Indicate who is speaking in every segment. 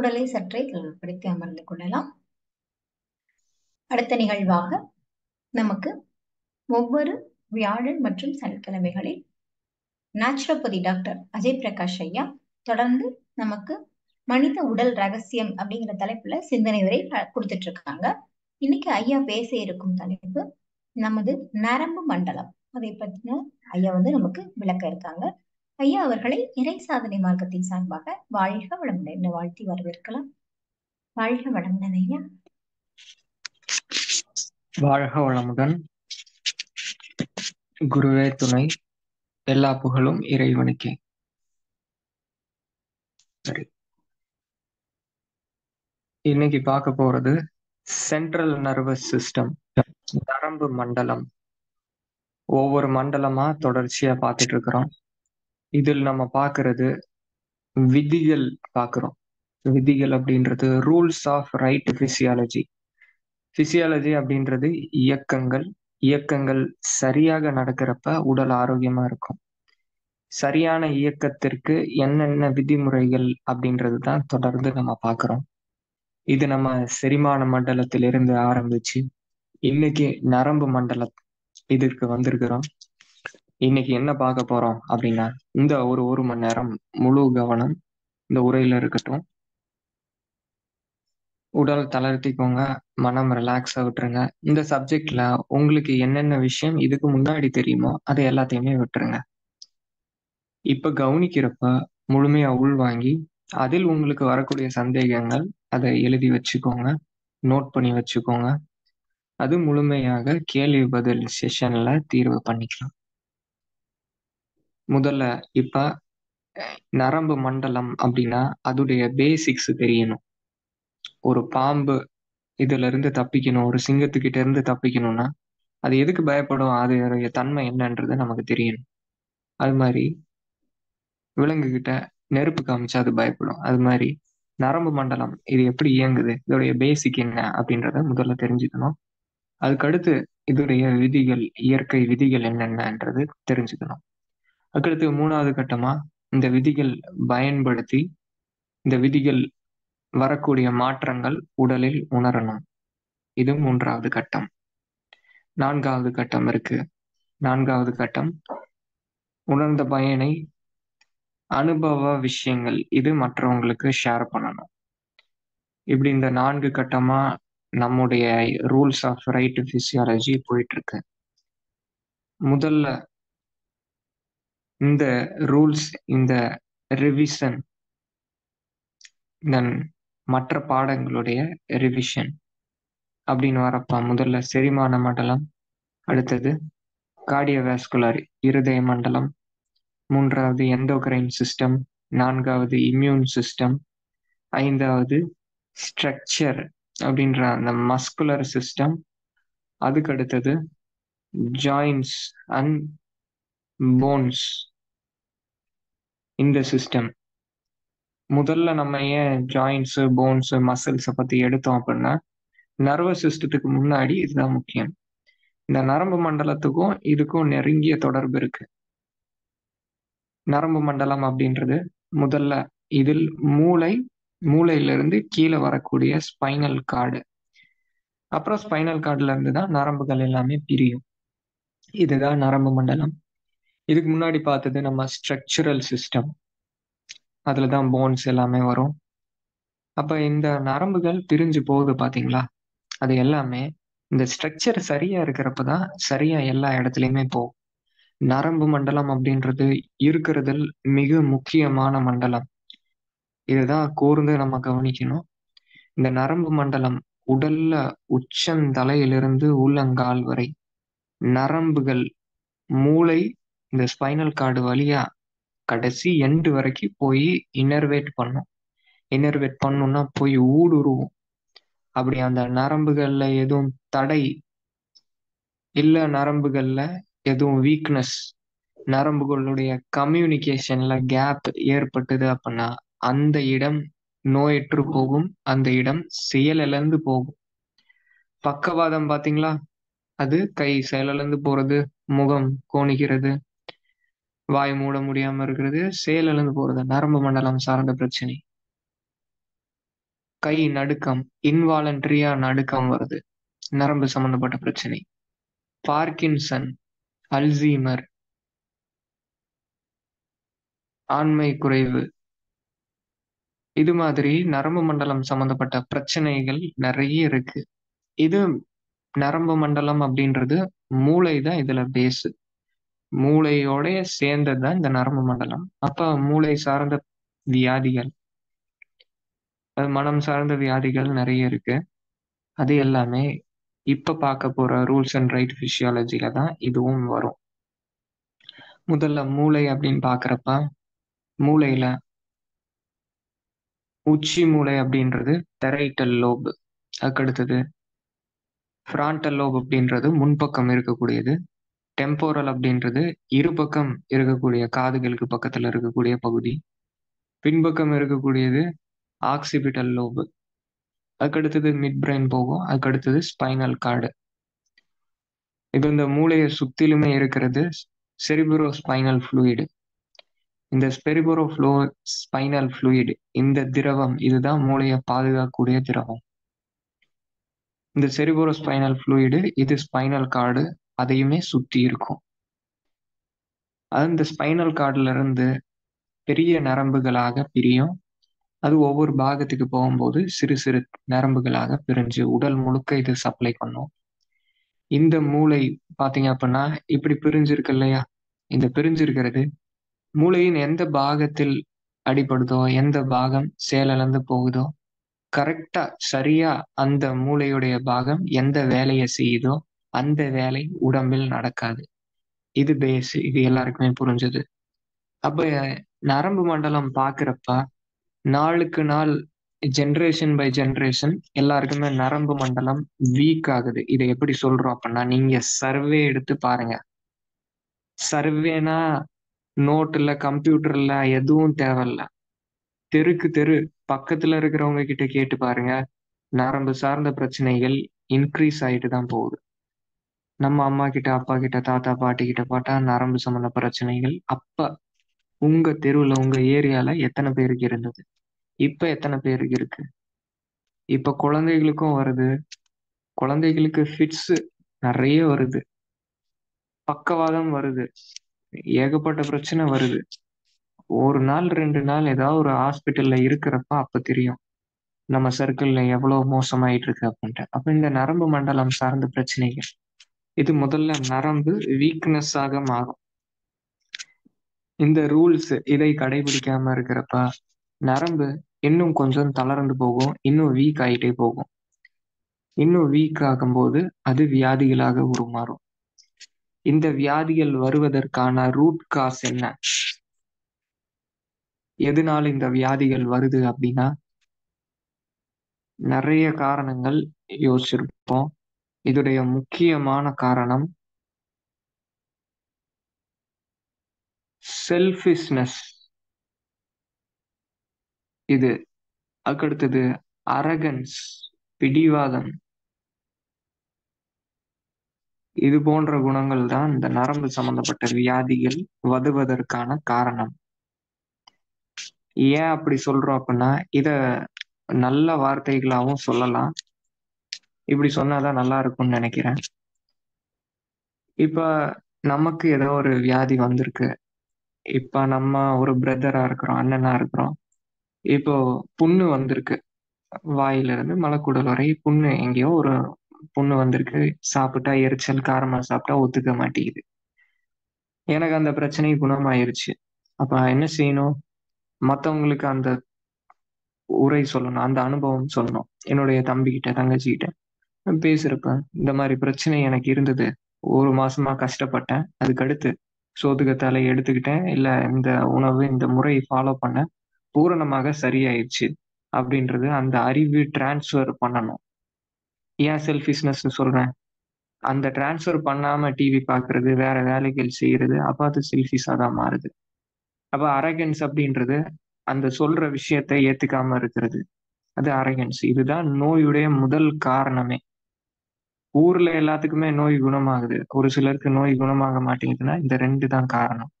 Speaker 1: உடலை சற்றே தளர்வுபடுத்தி அமர்ந்து கொள்ளலாம். அடுத்த நிகழ்வாக நமக்கு ஒவ்வொரு வியாழன் மற்றும் சனிக்கிழமைகளில் நேச்சுரோபதி டாக்டர் அஜய் பிரகாஷ் ஐயா தொடர்ந்து நமக்கு மனித உடல் ரகசியம் அப்படிங்கிற தலைப்புல சிந்தனை உரை கொடுத்துட்டு இருக்காங்க. இன்னைக்கு ஐயா பேச இருக்கும் தலைப்பு நமது நரம்பு மண்டலம். அதை பத்தின ஐயா நமக்கு விளக்க இருக்காங்க. ஐயா அவர்களை இறை சாதனை மார்க்கத்தின் சார்பாக வாழ்க வளமுடன் வாழ்த்தி வரவேற்கலாம். வாழ்க வளமுடன் ஐயா.
Speaker 2: வாழ்க வளமுடன். குருவே துணை. எல்லா புகழும் இறைவனுக்கே. சரி, இன்னைக்கு பார்க்க போறது சென்ட்ரல் நர்வஸ் சிஸ்டம், நரம்பு மண்டலம். ஒவ்வொரு மண்டலமா தொடர்ச்சியா பார்த்துட்டு இருக்கிறோம். இதில் நம்ம பார்க்கறது விதிகள் பார்க்கிறோம். விதிகள் அப்படின்றது rules of right physiology. Physiology அப்படின்றது இயக்கங்கள். இயக்கங்கள் சரியாக நடக்கிறப்ப உடல் ஆரோக்கியமா இருக்கும். சரியான இயக்கத்திற்கு என்னென்ன விதிமுறைகள் அப்படின்றது தான் தொடர்ந்து நம்ம பார்க்கிறோம். இது நம்ம செரிமான மண்டலத்திலிருந்து ஆரம்பிச்சு இன்னைக்கு நரம்பு மண்டலம் இதற்கு வந்திருக்கிறோம். இன்னைக்கு என்ன பார்க்க போறோம் அப்படின்னா, இந்த ஒரு மணி நேரம் முழு கவனம் இந்த உரையில இருக்கட்டும். உடல் தளர்த்திக்கோங்க, மனம் ரிலாக்ஸா விட்டுருங்க. இந்த சப்ஜெக்ட்ல உங்களுக்கு என்னென்ன விஷயம் இதுக்கு முன்னாடி தெரியுமோ அதை எல்லாத்தையுமே விட்டுருங்க. இப்ப கவனிக்கிறப்ப முழுமையா உள்வாங்கி அதில் உங்களுக்கு வரக்கூடிய சந்தேகங்கள் அதை எழுதி வச்சுக்கோங்க, நோட் பண்ணி வச்சுக்கோங்க. அது முழுமையாக கேள்வி பதில் செஷன்ல தீர்வு பண்ணிக்கலாம். முதல்ல இப்ப நரம்பு மண்டலம் அப்படின்னா அதோடைய பேசிக்ஸ் தெரியணும். ஒரு பாம்பு இதுல இருந்து தப்பிக்கணும், ஒரு சிங்கத்துக்கிட்ட இருந்து தப்பிக்கணும்னா அது எதுக்கு பயப்படும், அதோடைய தன்மை என்னன்றது நமக்கு தெரியணும். அது மாதிரி விலங்குகிட்ட நெருப்பு காமிச்சா அது பயப்படும். அது மாதிரி நரம்பு மண்டலம் இது எப்படி இயங்குது, இதோடைய பேசிக் என்ன அப்படின்றத முதல்ல தெரிஞ்சுக்கணும். அதுக்கடுத்து இதோடைய விதிகள், இயற்கை விதிகள் என்னென்னன்றது தெரிஞ்சுக்கணும். அதுக்கடுத்து 3வது கட்டமா இந்த விதிகள் பயன்படுத்தி இந்த விதிகள் வரக்கூடிய மாற்றங்கள் உடலில் உணரணும். இது 3வது கட்டம். 4வது கட்டம் இருக்கு. 4வது கட்டம் உணர்ந்த பயனை அனுபவ விஷயங்கள் இது மற்றவங்களுக்கு ஷேர் பண்ணணும். இப்படி இந்த 4 கட்டமா நம்முடைய ரூல்ஸ் ஆஃப் ரைட் பிசியாலஜி போயிட்டு இருக்கு. முதல்ல இந்த ரூல்ஸ், இந்த ரிவிஷன், மற்ற பாடங்களுடைய ரிவிஷன் அப்படின்னு வரப்ப முதல்ல செரிமான மண்டலம், அடுத்தது கார்டியோவாஸ்குலர் இருதய மண்டலம், 3வது எண்டோகிரைன் சிஸ்டம், 4வது இம்யூன் சிஸ்டம், 5வது ஸ்ட்ரக்சர் அப்படின்ற அந்த மஸ்குலர் சிஸ்டம், அதுக்கு அடுத்தது ஜாயின்ஸ் அண்ட் போன்ஸ் இந்த சிஸ்டம். முதல்ல நம்ம ஏன் ஜாயின்ஸ், போன்ஸ், மசில்ஸை பத்தி எடுத்தோம் அப்படின்னா நர்வஸ் சிஸ்டத்துக்கு முன்னாடி இதுதான் முக்கியம். இந்த நரம்பு மண்டலத்துக்கும் இதுக்கும் நெருங்கிய தொடர்பு இருக்கு. நரம்பு மண்டலம் அப்படின்றது முதல்ல இதில் மூளையிலிருந்து கீழே வரக்கூடிய ஸ்பைனல் கார்டு, அப்புறம் ஸ்பைனல் கார்டுல இருந்து தான் நரம்புகள் எல்லாமே பிரியும். இதுதான் நரம்பு மண்டலம். இதுக்கு முன்னாடி பார்த்தது நம்ம ஸ்ட்ரக்சரல் சிஸ்டம், அதுலதான் போன்ஸ் எல்லாமே வரும். அப்ப இந்த நரம்புகள் பிரிஞ்சு போகுது பாத்தீங்களா, அது எல்லாமே இந்த ஸ்ட்ரக்சர் சரியா இருக்கிறப்பதான் சரியா எல்லா இடத்துலயுமே போகும். நரம்பு மண்டலம் அப்படின்றது இருக்கிறதில் மிக முக்கியமான மண்டலம். இதுதான் கூர்ந்து நம்ம கவனிக்கணும். இந்த நரம்பு மண்டலம் உடல்ல உச்சந்தலையிலிருந்து உள்ளங்கால் வரை நரம்புகள், மூளை இந்த ஸ்பைனல் கார்டு வழியா கடைசி எண்டு வரைக்கும் போய் இன்னர்வேட் பண்ணும். இன்னர்வேட் பண்ணும்னா போய் ஊடுருவும். அப்படி அந்த நரம்புகள்ல எதுவும் தடை இல்ல, நரம்புகள்ல எதுவும் வீக்னஸ், நரம்புகளுடைய கம்யூனிகேஷன்ல கேப் ஏற்பட்டது அப்படின்னா அந்த இடம் நோயற்று போகும், அந்த இடம் செயலிழந்து போகும். பக்கவாதம் பாத்தீங்களா, அது கை செயலிழந்து போறது, முகம் கோணிக்கிறது, வாய் மூட முடியாம இருக்கிறது, செயலிழந்து போறது, நரம்பு மண்டலம் சார்ந்த பிரச்சனை. கை நடுக்கம், இன்வாலண்டரியா நடுக்கம் வருது, நரம்பு சம்பந்தப்பட்ட பிரச்சனை. பார்க்கின்சன், அல்சீமர், ஆண்மை குறைவு, இது மாதிரி நரம்பு மண்டலம் சம்பந்தப்பட்ட பிரச்சனைகள் நிறைய இருக்கு. இது நரம்பு மண்டலம் அப்படின்றது மூளை தான் இதுல பேஸ். மூளையோட சேர்ந்தது தான் இந்த நரம்பு மண்டலம். அப்ப மூளை சார்ந்த வியாதிகள், அது மனம் சார்ந்த வியாதிகள் நிறைய இருக்கு. அது எல்லாமே இப்ப பார்க்க போற ரூல்ஸ் அண்ட் ரைட் பிசியாலஜில தான் இதுவும் வரும். முதல்ல மூளை அப்படின்னு பாக்குறப்ப, மூளையில உச்சி மூளை அப்படின்றது பெரைட்டல் லோப், அதுக்கடுத்தது ஃப்ரான்டல் லோப் அப்படின்றது முன்பக்கம் இருக்கக்கூடியது, டெம்போரல் அப்படின்றது இருபக்கம் இருக்கக்கூடிய காதுகளுக்கு பக்கத்துல இருக்கக்கூடிய பகுதி, பின்பக்கம் இருக்கக்கூடியது ஆக்சிபிட்டல் லோப், அதுக்கடுத்தது மிட் பிரெயின் போகும், அதுக்கடுத்தது ஸ்பைனல் கார்டு. இது இந்த மூளையை சுத்திலுமே இருக்கிறது செரிப்ரோ ஸ்பைனல் ஃப்ளூயிடு. இந்த ஸ்பைனல் ஃப்ளூயிடு, இந்த திரவம் இதுதான் மூளையை பாதுகாக்கக்கூடிய திரவம். இந்த செரிப்ரோ ஸ்பைனல் ஃப்ளூயிடு இது ஸ்பைனல் கார்டு அதையுமே சுத்தி இருக்கும். அது இந்த ஸ்பைனல் கார்டுல இருந்து பெரிய நரம்புகளாக பிரியும். அது ஒவ்வொரு பாகத்துக்கு போகும்போது சிறு சிறு நரம்புகளாக பிரிஞ்சு உடல் முழுக்க இது சப்ளை பண்ணும். இந்த மூளை பாத்தீங்க அப்படின்னா இப்படி பிரிஞ்சிருக்கு இல்லையா, இந்த பிரிஞ்சிருக்கிறது மூளையின் எந்த பாகத்தில் அடிபடுதோ, எந்த பாகம் செயலிழந்து போகுதோ, கரெக்டா சரியா அந்த மூளையுடைய பாகம் எந்த வேலையை செய்யுதோ அந்த வேலை உடம்பில் நடக்காது. இது பேஸ், இது எல்லாருக்குமே புரிஞ்சது. அப்ப நரம்பு மண்டலம் பாக்குறப்ப நாளுக்கு நாள், ஜென்ரேஷன் பை ஜென்ரேஷன் எல்லாருக்குமே நரம்பு மண்டலம் வீக் ஆகுது. இதை எப்படி சொல்றோம் அப்படின்னா, நீங்க சர்வே எடுத்து பாருங்க. சர்வேனா நோட்டுல கம்ப்யூட்டர்ல எதுவும் தேவையில்ல, தெருக்கு தெரு பக்கத்துல இருக்கிறவங்க கிட்ட கேட்டு பாருங்க, நரம்பு சார்ந்த பிரச்சனைகள் இன்க்ரீஸ் ஆயிட்டு தான் போகுது. நம்ம அம்மா கிட்ட, அப்பா கிட்ட, தாத்தா பாட்டி கிட்ட பார்த்தா நரம்பு சம்பந்த பிரச்சனைகள் அப்ப உங்க தெருவுல உங்க ஏரியால எத்தனை பேருக்கு இருந்தது, இப்ப எத்தனை பேருக்கு இருக்கு. இப்ப குழந்தைகளுக்கும் வருது, குழந்தைகளுக்கு ஃபிட்ஸ் நிறைய வருது, பக்கவாதம் வருது, ஏகப்பட்ட பிரச்சனை வருது. ஒரு நாள் 2 நாள் ஏதாவது ஒரு ஹாஸ்பிட்டல்ல இருக்கிறப்ப அப்ப தெரியும் நம்ம சர்க்கிள்ல எவ்வளவு மோசமாயிட்டு இருக்கு அப்படின்ட்டு. அப்ப இந்த நரம்பு மண்டலம் சார்ந்த பிரச்சனைகள், இது முதல்ல நரம்பு வீக்னஸ் ஆக மாறும். இந்த ரூல்ஸ் இதை கடைபிடிக்காம இருக்கிறப்ப நரம்பு இன்னும் கொஞ்சம் தளர்ந்து போகும், இன்னும் வீக் ஆயிட்டே போகும். இன்னும் வீக் ஆகும்போது அது வியாதிகளாக உருமாறும். இந்த வியாதிகள் வருவதற்கான ரூட் காஸ் என்ன, எதனால இந்த வியாதிகள் வருது அப்படின்னா, நிறைய காரணங்கள் யோசிச்சிருப்போம். இதோடைய முக்கியமான காரணம் செல்ஃபிஷ்னஸ். இது அதுக்கடுத்தது அரகன்ஸ், பிடிவாதம். இது போன்ற குணங்கள் தான் இந்த நரம்பு சம்பந்தப்பட்ட வியாதிகள் வருவதற்கான காரணம். ஏன் அப்படி சொல்றோம் அப்படின்னா, இத நல்ல வார்த்தைகளாகவும் சொல்லலாம். இப்படி சொன்னாதான் நல்லா இருக்கும்னு நினைக்கிறேன். இப்ப நமக்கு ஏதோ ஒரு வியாதி வந்திருக்கு, இப்ப நம்ம ஒரு பிரதரா இருக்கிறோம், அண்ணனா இருக்கிறோம், இப்போ புண்ணு வந்திருக்கு, வாயில இருந்து மலக்குடல் வரை புண்ணு, எங்கேயோ ஒரு புண்ணு வந்திருக்கு, சாப்பிட்டா எரிச்சல், காரமா சாப்பிட்டா ஒத்துக்க மாட்டேங்குது. எனக்கு அந்த பிரச்சனை குணமாயிருச்சு. அப்ப என்ன செய்யணும், மத்தவங்களுக்கு அந்த உரை சொல்லணும், அந்த அனுபவம் சொல்லணும். என்னுடைய தம்பிக்கிட்ட, தங்கச்சிக்கிட்ட பேசுறப்ப இந்த மாதிரி பிரச்சனை எனக்கு இருந்தது, 1 மாசமா கஷ்டப்பட்டேன், அதுக்கடுத்து சோத்துக்கத்தால எடுத்துக்கிட்டேன், இல்ல இந்த உணவு இந்த முறை ஃபாலோ பண்ண பூரணமாக சரியாயிடுச்சு அப்படின்றது அந்த அறிவு டிரான்ஸ்ஃபர் பண்ணணும். ஏன் செல்ஃபிஷ்னஸ் சொல்றேன், அந்த டிரான்ஸ்ஃபர் பண்ணாம டிவி பாக்குறது, வேற வேலைகள் செய்யறது, அப்ப அது செல்ஃபிஷா தான் மாறுது. அப்ப அரகன்ஸ் அப்படின்றது அந்த சொல்ற விஷயத்தை ஏத்துக்காம இருக்கிறது, அது அரகன்ஸ். இதுதான் நோயுடைய முதல் காரணமே. ஊர்ல எல்லாத்துக்குமே நோய் குணமாகுது, ஒரு சிலருக்கு நோய் குணமாக மாட்டேங்குதுன்னா இந்த 2 தான் காரணம்.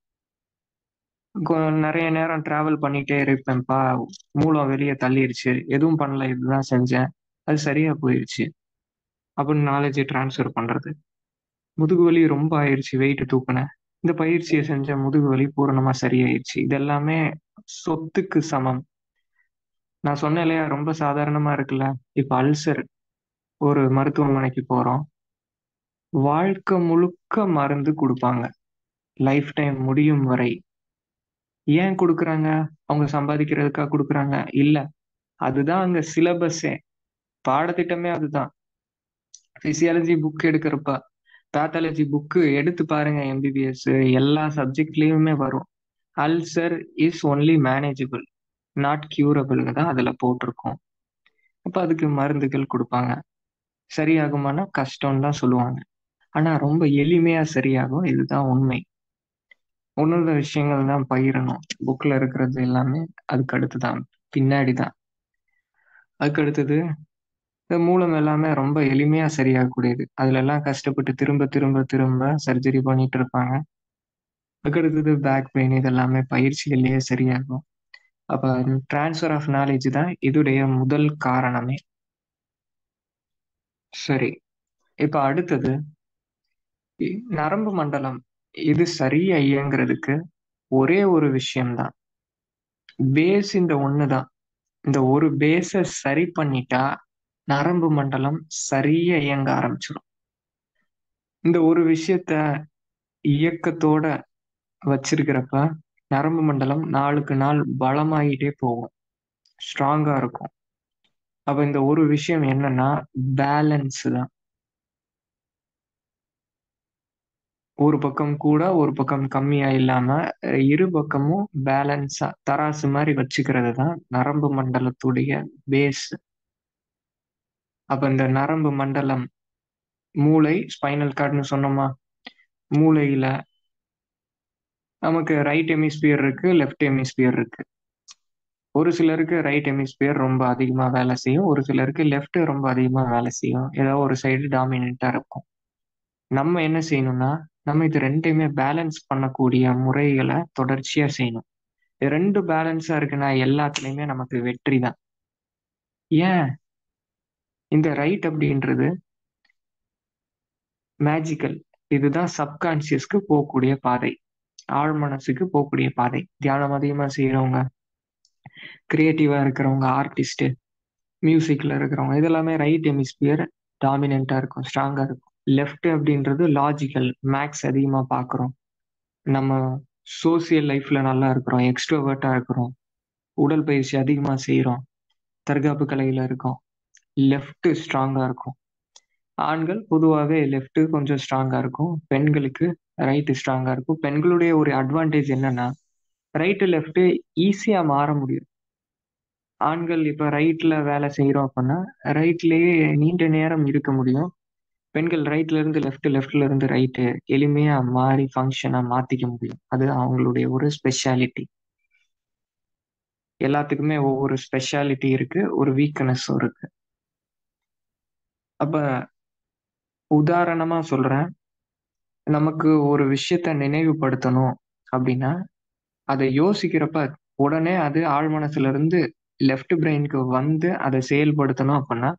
Speaker 2: நிறைய நேரம் டிராவல் பண்ணிட்டே இருப்பேன்ப்பா, மூலம் வெளியே தள்ளிடுச்சு, எதுவும் பண்ணல, இதுதான் செஞ்சேன், அது சரியா போயிடுச்சு அப்படின்னு நாலேஜ் டிரான்ஸ்ஃபர் பண்றது. முதுகு வலி ரொம்ப ஆயிடுச்சு, வெயிட் தூக்குனேன், இந்த பயிற்சியை செஞ்ச முதுகு வலி பூரணமா சரியாயிடுச்சு. இதெல்லாமே சொத்துக்கு சமம். நான் சொன்னேன் இல்லையா, ரொம்ப சாதாரணமா இருக்குல்ல. இப்ப அல்சர், ஒரு மருத்துவமனைக்கு போறோம், வாழ்க்கை முழுக்க மருந்து கொடுப்பாங்க, லைஃப் டைம் முடியும் வரை. ஏன் கொடுக்குறாங்க? அவங்க சம்பாதிக்கிறதுக்காக கொடுக்குறாங்க? இல்ல, அதுதான் அங்க சிலபஸே, பாடத்திட்டமே அதுதான். பிசியாலஜி புக் எடுக்கிறப்ப, பேத்தாலஜி புக்கு எடுத்து பாருங்க, எம்பிபிஎஸ் எல்லா சப்ஜெக்ட்லயுமே வரும். Ulcer is only manageable, not கியூரபிள்னு தான் அதுல போட்டிருக்கோம். அப்ப அதுக்கு மருந்துகள் கொடுப்பாங்க. சரியாகுமானா கஷ்டம்னு தான் சொல்லுவாங்க. ஆனா ரொம்ப எளிமையா சரியாகும், இதுதான் உண்மை. உணர்ந்த விஷயங்கள் தான் பகிரணும். புக்ல இருக்கிறது எல்லாமே அதுக்கு அடுத்துதான், பின்னாடி தான். அதுக்கு அடுத்தது இந்த மூலம் எல்லாமே ரொம்ப எளிமையா சரியாகக்கூடியது. அதுல எல்லாம் கஷ்டப்பட்டு திரும்ப திரும்ப திரும்ப சர்ஜரி பண்ணிட்டு இருப்பாங்க. அதுக்கு அடுத்தது பேக் பெயின், இதெல்லாமே பயிற்சிகள்லயே சரியாகும். அப்ப டிரான்ஸ்ஃபர் ஆஃப் நாலேஜ் தான் இதுடைய முதல் காரணமே. சரி, இப்ப அடுத்தது நரம்பு மண்டலம். இது சரியா இயங்குறதுக்கு ஒரே ஒரு விஷயம்தான், பேஸ். இந்த ஒண்ணுதான். இந்த ஒரு பேஸ சரி பண்ணிட்டா நரம்பு மண்டலம் சரியா இயங்க ஆரம்பிச்சிடும். இந்த ஒரு விஷயத்த இயக்கத்தோட வச்சிருக்கிறப்ப நரம்பு மண்டலம் நாளுக்கு நாள் பலமாயிட்டே போகும், ஸ்ட்ராங்கா இருக்கும். அப்ப இந்த ஒரு விஷயம் என்னன்னா, பேலன்ஸ் தான். ஒரு பக்கம் கூட ஒரு பக்கம் கம்மியா இல்லாம இரு பக்கமும் பேலன்ஸா தராசு மாதிரி வச்சுக்கிறது தான் நரம்பு மண்டலத்துடைய பேஸ். அப்ப இந்த நரம்பு மண்டலம், மூளை, ஸ்பைனல் கார்டுன்னு சொன்னோமா, மூளையில நமக்கு ரைட் ஹெமிஸ்பியர் இருக்கு, லெஃப்ட் ஹெமிஸ்பியர் இருக்கு. ஒரு சிலருக்கு ரைட் ஹெமிஸ்பியர் ரொம்ப அதிகமா வேலை செய்யும், ஒரு சிலருக்கு லெஃப்ட் ரொம்ப அதிகமா வேலை செய்யும். ஏதாவது ஒரு சைடு டாமினண்டா இருக்கும். நம்ம என்ன செய்யணும்னா, நம்ம இது ரெண்டையுமே பேலன்ஸ் பண்ணக்கூடிய முறைகளை தொடர்ச்சியா செய்யணும். இது ரெண்டு பேலன்ஸா இருக்குன்னா எல்லாத்துலயுமே நமக்கு வெற்றி தான். ஏன்? இந்த ரைட் அப்படின்றது மேஜிக்கல். இதுதான் சப்கான்சியஸ்க்கு போகக்கூடிய பாதை, ஆழ் மனசுக்கு போகக்கூடிய பாதை. தியானம் அதிகமா செய்யறவங்க, கிரியேட்டிவா இருக்கிறவங்க, ஆர்டிஸ்ட், மியூசிக்ல இருக்கிறவங்க, இதெல்லாமே ரைட் ஹெமிஸ்பியர் டாமினண்டா இருக்கும், ஸ்ட்ராங்கா இருக்கும். லெஃப்ட் அப்படின்றது லாஜிக்கல், மேக்ஸ் அதிகமா பார்க்குறோம், நம்ம சோசியல் லைஃப்ல நல்லா இருக்கிறோம், எக்ஸ்ட்ரோவர்ட்டா இருக்கிறோம், உடல் பயிற்சி அதிகமா செய்யறோம், தற்காப்பு கலையில இருக்கோம், லெஃப்ட் ஸ்ட்ராங்கா இருக்கும். ஆண்கள் பொதுவாகவே லெஃப்ட் கொஞ்சம் ஸ்ட்ராங்கா இருக்கும், பெண்களுக்கு ரைட் ஸ்ட்ராங்கா இருக்கும். பெண்களுடைய ஒரு அட்வான்டேஜ் என்னன்னா, ரைட்டு லெஃப்ட் ஈஸியா மாற முடியும். ஆண்கள் இப்ப ரைட்ல வேலை செய்யறோம் அப்படின்னா ரைட்லயே நீண்ட நேரம் இருக்க முடியும். பெண்கள் ரைட்ல இருந்து லெஃப்ட், லெஃப்ட்ல இருந்து ரைட்டு எளிமையா மாறி ஃபங்க்ஷனா மாத்திக்க முடியும். அது அவங்களுடைய ஒரு ஸ்பெஷாலிட்டி. எல்லாத்துக்குமே ஒவ்வொரு ஸ்பெஷாலிட்டி இருக்கு, ஒரு வீக்னஸும் இருக்கு. அப்ப உதாரணமா சொல்றேன், நமக்கு ஒரு விஷயத்த நினைவுபடுத்தணும் அப்படின்னா, அதை யோசிக்கிறப்ப உடனே அது ஆழ் மனசுல இருந்து லெஃப்ட் பிரெயினுக்கு வந்து அதை செயல்படுத்தணும் அப்படின்னா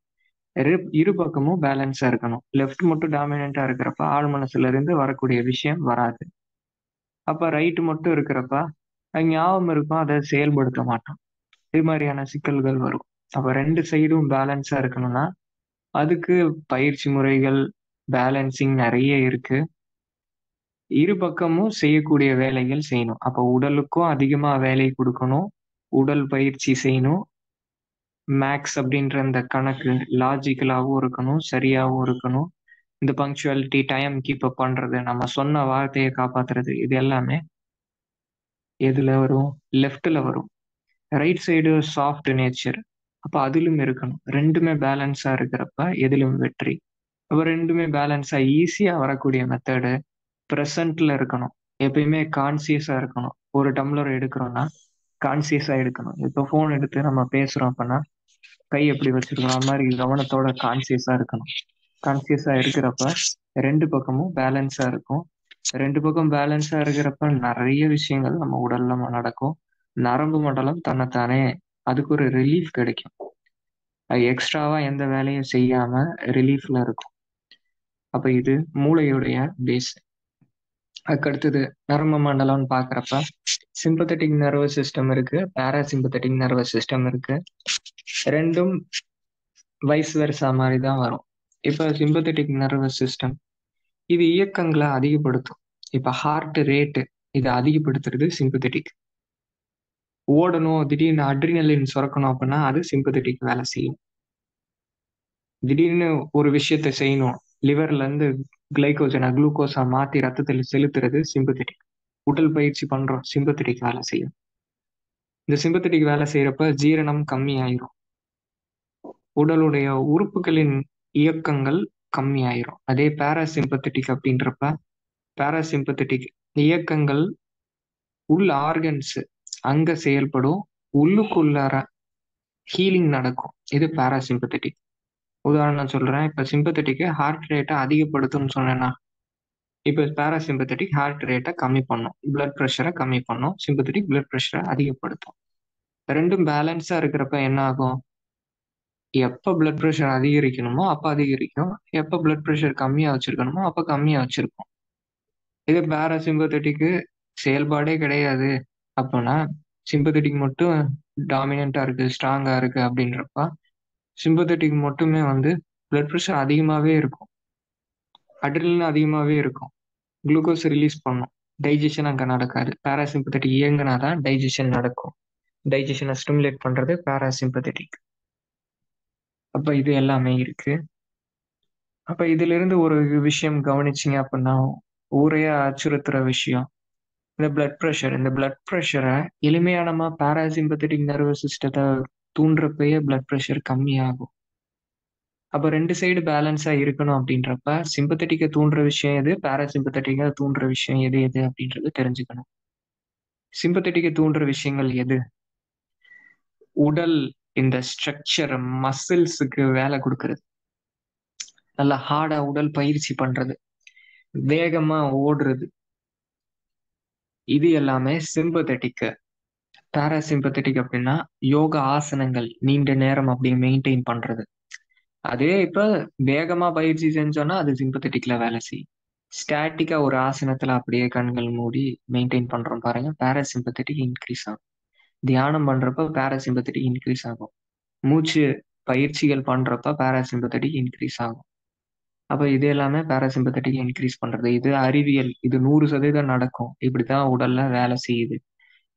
Speaker 2: இரு பக்கமும் பேலன்ஸா இருக்கணும். லெஃப்ட் மட்டும் டாமினண்டா இருக்கிறப்ப ஆழ் மனசுல இருந்து வரக்கூடிய விஷயம் வராது. அப்ப ரைட் மட்டும் இருக்கிறப்ப அது ஞாபகம் இருக்கும், அதை செயல்படுத்த மாட்டோம். இது மாதிரியான சிக்கல்கள் வரும். அப்ப ரெண்டு சைடும் பேலன்ஸா இருக்கணும்னா அதுக்கு பயிற்சி முறைகள், பேலன்சிங் நிறைய இருக்கு. இரு பக்கமும் செய்யக்கூடிய வேலைகள் செய்யணும். அப்ப உடலுக்கும் அதிகமா வேலை கொடுக்கணும், உடல் பயிற்சி செய்யணும். மேக்ஸ் அப்படின்ற அந்த கணக்கு லாஜிக்கலாவும் இருக்கணும், சரியாவும் இருக்கணும். இந்த பங்க்சுவாலிட்டி, டைம் கீப் அப் பண்றது, நம்ம சொன்ன வார்த்தையை காப்பாத்துறது, இது எல்லாமே எதுல வரும்? லெஃப்ட்ல வரும். ரைட் சைடு சாஃப்ட் நேச்சர், அப்ப அதிலும் இருக்கணும். ரெண்டுமே பேலன்ஸா இருக்கிறப்ப எதிலும் வெற்றி. அப்ப ரெண்டுமே பேலன்ஸா ஈஸியா வரக்கூடிய மெத்தடு ப்ரெசன்ட்ல இருக்கணும். எப்பயுமே கான்சியஸா இருக்கணும். ஒரு டம்ளர் எடுக்கிறோம்னா கான்சியஸா எடுக்கணும். இப்போ ஃபோன் எடுத்து நம்ம பேசுறோம் அப்படின்னா கை எப்படி வச்சிருக்கணும், அது மாதிரி கவனத்தோட கான்சியஸா இருக்கணும். கான்சியஸா இருக்கிறப்ப ரெண்டு பக்கமும் பேலன்ஸா இருக்கும். ரெண்டு பக்கம் பேலன்ஸா இருக்கிறப்ப நிறைய விஷயங்கள் நம்ம உடல்ல நடக்கும். நரம்பு மண்டலம் தன்னைத்தானே அதுக்கு ஒரு ரிலீஃப் கிடைக்கும். அது எக்ஸ்ட்ராவா எந்த வேலையும் செய்யாம ரிலீஃப்ல இருக்கும். அப்ப இது மூளையுடைய பேஸ். அதுக்கடுத்தது நரம்பு மண்டலம்னு பாக்குறப்ப சிம்பத்தட்டிக் நர்வஸ் சிஸ்டம் இருக்கு, பாராசிம்பத்தட்டிக் நர்வஸ் சிஸ்டம் இருக்கு. ரெண்டும் வைஸ் வெர்சா மாதிரி தான் வரும். இப்ப சிம்பத்தட்டிக் நர்வஸ் சிஸ்டம் இது இயக்கங்களை அதிகப்படுத்தும். இப்ப ஹார்ட் ரேட்டு இதை அதிகப்படுத்துறது சிம்பத்தட்டிக். ஓடணும், திடீர்னு அட்ரினலின் சுரக்கணும் அப்படின்னா அது சிம்பத்தட்டிக் வேலை செய்யும். திடீர்னு ஒரு விஷயத்த செய்யணும், லிவர்ல இருந்து கிளைகோஜனை குளுக்கோஸா மாத்தி ரத்தத்தில் செலுத்துறது சிம்பத்தட்டிக். உடல் பயிற்சி பண்றோம், சிம்பத்தட்டிக் வேலை செய்யும். இந்த சிம்பத்தட்டிக் வேலை செய்யறப்ப ஜீரணம் கம்மி ஆயிரும், உடலுடைய உறுப்புகளின் இயக்கங்கள் கம்மி ஆயிரும். அதே பாராசிம்பத்தட்டிக் அப்படின்றப்ப பாராசிம்பத்தட்டிக் இயக்கங்கள் உள்ள ஆர்கன்ஸ் அங்க செயல்படும், உள்ளுக்குள்ளார ஹீலிங் நடக்கும். இது பாராசிம்பத்தட்டிக். உதாரணம் சொல்றேன், இப்ப சிம்பத்தட்டிக் ஹார்ட் ரேட்டை அதிகப்படுத்தும்னு சொன்னேன்னா, இப்ப பாராசிம்பத்தட்டிக் ஹார்ட் ரேட்டை கம்மி பண்ணும், பிளட் ப்ரெஷரை கம்மி பண்ணும். சிம்பத்தட்டிக் பிளட் ப்ரெஷரை அதிகப்படுத்தும். ரெண்டும் பேலன்ஸா இருக்கிறப்ப என்ன ஆகும்? எப்ப பிளட் ப்ரெஷர் அதிகரிக்கணுமோ அப்ப அதிகரிக்கும், எப்ப பிளட் ப்ரெஷர் கம்மியா வச்சிருக்கணுமோ அப்ப கம்மியா வச்சிருக்கும். இது பாராசிம்பத்தட்டிக்கு செயல்பாடே கிடையாது அப்படின்னா, சிம்பத்தட்டிக் மட்டும் டாமினண்டா இருக்கு, ஸ்ட்ராங்கா இருக்கு அப்படின்றப்ப சிம்பத்தட்டிக் மட்டுமே பிளட் ப்ரெஷர் அதிகமாவே இருக்கும், அட்ரினலின் அதிகமாவே இருக்கும், குளுக்கோஸ் ரிலீஸ் பண்ணும், டைஜஷன் அங்க நடக்காது. பாராசிம்பத்தட்டிக் இயங்குனாதான் டைஜஷன் நடக்கும். டைஜஷனை ஸ்டிமுலேட் பண்றது பாராசிம்பத்தட்டிக். அப்ப இது எல்லாமே இருக்கு. அப்ப இதுல இருந்து ஒரு விஷயம் கவனிச்சீங்க அப்படின்னா, ஊரையே அச்சுறுத்துற விஷயம் இந்த பிளட் ப்ரெஷர். இந்த பிளட் ப்ரெஷரை எளிமையானமா பாராசிம்பத்தட்டிக் நர்வஸ் சிஸ்டத்தை தூண்டுறப்பயே பிளட் ப்ரெஷர் கம்மி ஆகும். அப்ப ரெண்டு சைடு பேலன்ஸா இருக்கணும் அப்படின்றப்ப சிம்பத்தட்டிக்கை தூண்டுற விஷயம் எது, பாராசிம்பத்தட்டிக்கை தூண்டுற விஷயம் எது எது அப்படின்றது தெரிஞ்சுக்கணும். சிம்பத்தட்டிக்கை தூண்டுற விஷயங்கள் எது? உடல் இந்த ஸ்ட்ரக்சர் மசில்ஸுக்கு வேலை கொடுக்கறது, நல்லா ஹார்டா உடல் பயிற்சி பண்றது, வேகமா ஓடுறது, இது எல்லாமே சிம்பத்தட்டிக். பாராசிம்பத்தட்டிக் அப்படின்னா யோகா ஆசனங்கள் நீண்ட நேரம் அப்படியே மெயின்டைன் பண்றது. அதே இப்ப வேகமா பயிற்சி செஞ்சோம்னா அது சிம்பத்தட்டிக்ல வேலை செய்யும். ஸ்டாட்டிக்கா ஒரு ஆசனத்துல அப்படியே கண்கள் மூடி மெயின்டைன் பண்றோம் பாருங்க, பாராசிம்பத்தட்டிக் இன்க்ரீஸ் ஆகும். தியானம் பண்றப்ப பாராசிம்பத்தட்டிக் இன்க்ரீஸ் ஆகும். மூச்சு பயிற்சிகள் பண்றப்ப பாராசிம்பத்தட்டிக் இன்க்ரீஸ் ஆகும். அப்ப இது எல்லாமே பாராசிம்பத்தட்டிக் இன்க்ரீஸ் பண்றது. இது அறிவியல், இது 100% நடக்கும். இப்படித்தான் உடல்ல வேலை செய்யுது.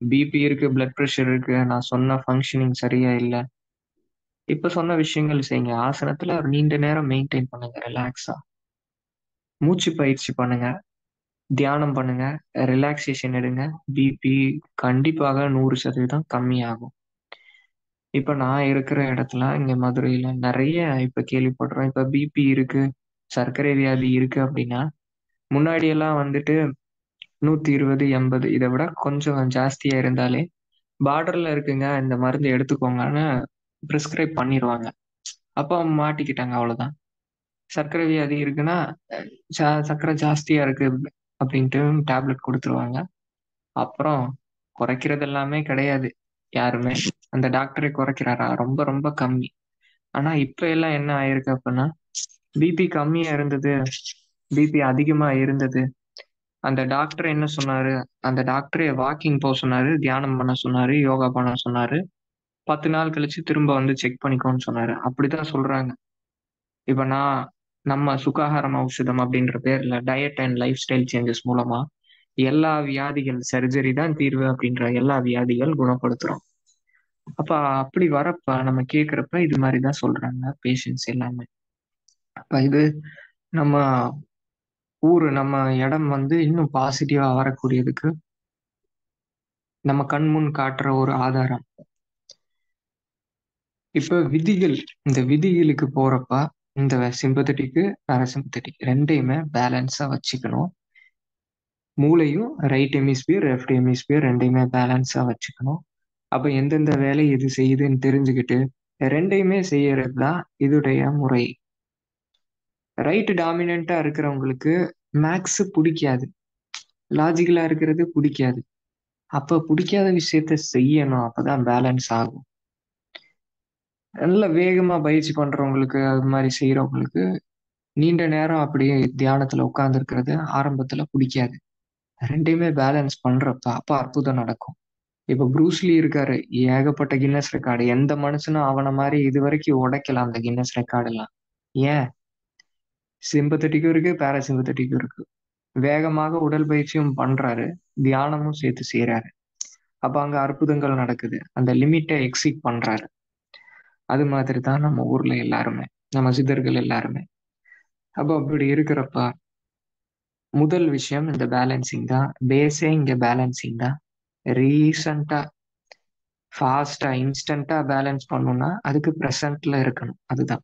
Speaker 2: பிபி இருக்கு, பிளட் ப்ரெஷர் இருக்கு, நான் சொன்ன ஃபங்க்ஷனிங் சரியா இல்லை, இப்ப சொன்ன விஷயங்கள் செய்யுங்க. ஆசனத்துல ஒரு நீண்ட நேரம் மெயின்டைன் பண்ணுங்க, ரிலாக்ஸா மூச்சு பயிற்சி பண்ணுங்க, தியானம் பண்ணுங்க, ரிலாக்ஸேஷன் எடுங்க. பிபி கண்டிப்பாக 100% கம்மியாகும். இப்ப நான் இருக்கிற இடத்துல இங்க மதுரையில நிறைய இப்ப கேள்விப்படுறோம். இப்ப பிபி இருக்கு, சர்க்கரை வியாதி இருக்கு அப்படின்னா முன்னாடி எல்லாம் 120 80 இதை விட கொஞ்சம் ஜாஸ்தியா இருந்தாலே பார்டர்ல இருக்குங்க, இந்த மருந்து எடுத்துக்கோங்கன்னு பிரிஸ்கிரைப் பண்ணிடுவாங்க. அப்ப மாட்டிக்கிட்டாங்க, அவ்வளவுதான். சர்க்கரை வியாதி இருக்குன்னா சர்க்கரை ஜாஸ்தியா இருக்கு அப்படின்ட்டு டேப்லெட் கொடுத்துருவாங்க. அப்புறம் குறைக்கிறது எல்லாமே கிடையாது யாருமே. அந்த டாக்டரை குறைக்கிறாரா? ரொம்ப ரொம்ப கம்மி. ஆனா இப்ப எல்லாம் என்ன ஆயிருக்கு அப்படின்னா, பிபி கம்மியா இருந்தது, பிபி அதிகமா இருந்தது, அந்த டாக்டர் என்ன சொன்னாரு? அந்த டாக்டரே வாக்கிங் போக சொன்னாரு, தியானம் பண்ண சொன்னாரு, யோகா பண்ண சொன்னாரு, 10 நாள் கழிச்சு திரும்ப செக் பண்ணிக்கோன்னு சொன்னாரு. அப்படித்தான் சொல்றாங்க. இப்ப நம்ம சுகாதாரம் ஔஷதம் அப்படின்ற பேர்ல diet and life style changes மூலமா எல்லா வியாதிகள், சர்ஜரி தான் தீர்வு அப்படின்ற எல்லா வியாதிகள் குணப்படுத்துறோம். அப்ப அப்படி வரப்ப நம்ம கேக்குறப்ப இது மாதிரிதான் சொல்றாங்க பேஷண்ட்ஸ் எல்லாமே. அப்ப இது நம்ம நம்ம இடம் இன்னும் பாசிட்டிவா வரக்கூடியதுக்கு நம்ம கண் முன் காட்டுற ஒரு ஆதாரம். இப்ப விதிகள், இந்த விதிகளுக்கு போறப்ப இந்த சிம்பத்தட்டிக்கு பாராசிம்பத்தட்டிக் ரெண்டையுமே பேலன்ஸா வச்சுக்கணும். மூளையும் ரைட் ஹெமிஸ்பியர் லெஃப்ட் ஹெமிஸ்பியர் ரெண்டையுமே பேலன்ஸா வச்சுக்கணும். அப்ப எந்தெந்த வேலை எது செய்யுதுன்னு தெரிஞ்சுக்கிட்டு ரெண்டையுமே செய்யறது தான் இதுடைய முறை. ரைட் டாமினண்டா இருக்கிறவங்களுக்கு மேக்ஸ் பிடிக்காது, லாஜிக்கலா இருக்கிறது பிடிக்காது. அப்ப பிடிக்காத விஷயத்த செய்யணும். அப்பதான் பேலன்ஸ் ஆகும். நல்ல வேகமா பயிற்சி பண்றவங்களுக்கு, அது மாதிரி செய்யறவங்களுக்கு நீண்ட நேரம் அப்படியே தியானத்துல உட்கார்ந்து இருக்கிறது ஆரம்பத்துல பிடிக்காது. ரெண்டையுமே பேலன்ஸ் பண்றப்ப அப்ப அற்புதம் நடக்கும். இப்ப ப்ரூஸ்லி இருக்காரு, ஏகப்பட்ட கின்னஸ் ரெக்கார்டு. எந்த மனுஷனும் அவன மாதிரி இது வரைக்கும் உடைக்கலாம் அந்த கின்னஸ் ரெக்கார்டு எல்லாம். ஏன்? சிம்பத்தட்டிக்கும் இருக்கு, பேராசிம்பத்தட்டிக்கும் இருக்கு. வேகமாக உடல் பயிற்சியும் பண்றாரு, தியானமும் சேர்த்து செய்யறாரு. அப்ப அங்க அற்புதங்கள் நடக்குது. அந்த லிமிட்டை எக்ஸீட் பண்றாரு. அது மாதிரி தான் நம்ம ஊர்ல எல்லாருமே, நம்ம சித்தர்கள் எல்லாருமே. அப்போ அப்படி இருக்கிறப்ப முதல் விஷயம் இந்த பேலன்சிங் தான். பேஸே இங்க பேலன்சிங் தான். ரீசண்டா ஃபாஸ்டா இன்ஸ்டன்டா பேலன்ஸ் பண்ணணும்னா அதுக்கு ப்ரெசன்ட்ல இருக்கணும். அதுதான்.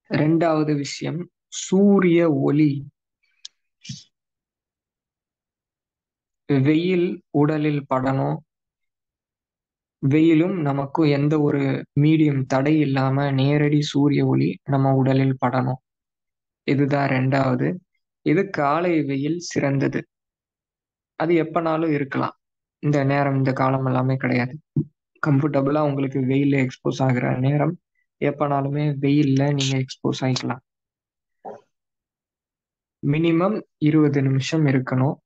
Speaker 2: ரெண்டாவது விஷயம், சூரிய ஒளி. வெயில் உடலில் படணும். வெயிலும் நமக்கும் எந்த ஒரு மீடியம் தடை இல்லாம நேரடி சூரிய ஒளி நம்ம உடலில் படணும். இதுதான் ரெண்டாவது. இது காலை வெயில் சிறந்தது. அது எப்பனாலும் இருக்கலாம். இந்த நேரம், இந்த காலம் எல்லாமே கிடையாது. கம்ஃபர்டபுளா உங்களுக்கு வெயில்ல எக்ஸ்போஸ் ஆகுற நேரம் எப்பனாலுமே வெயில்ல நீங்க எக்ஸ்போஸ் ஆகிக்கலாம். மினிமம் 20 நிமிஷம் இருக்கணும்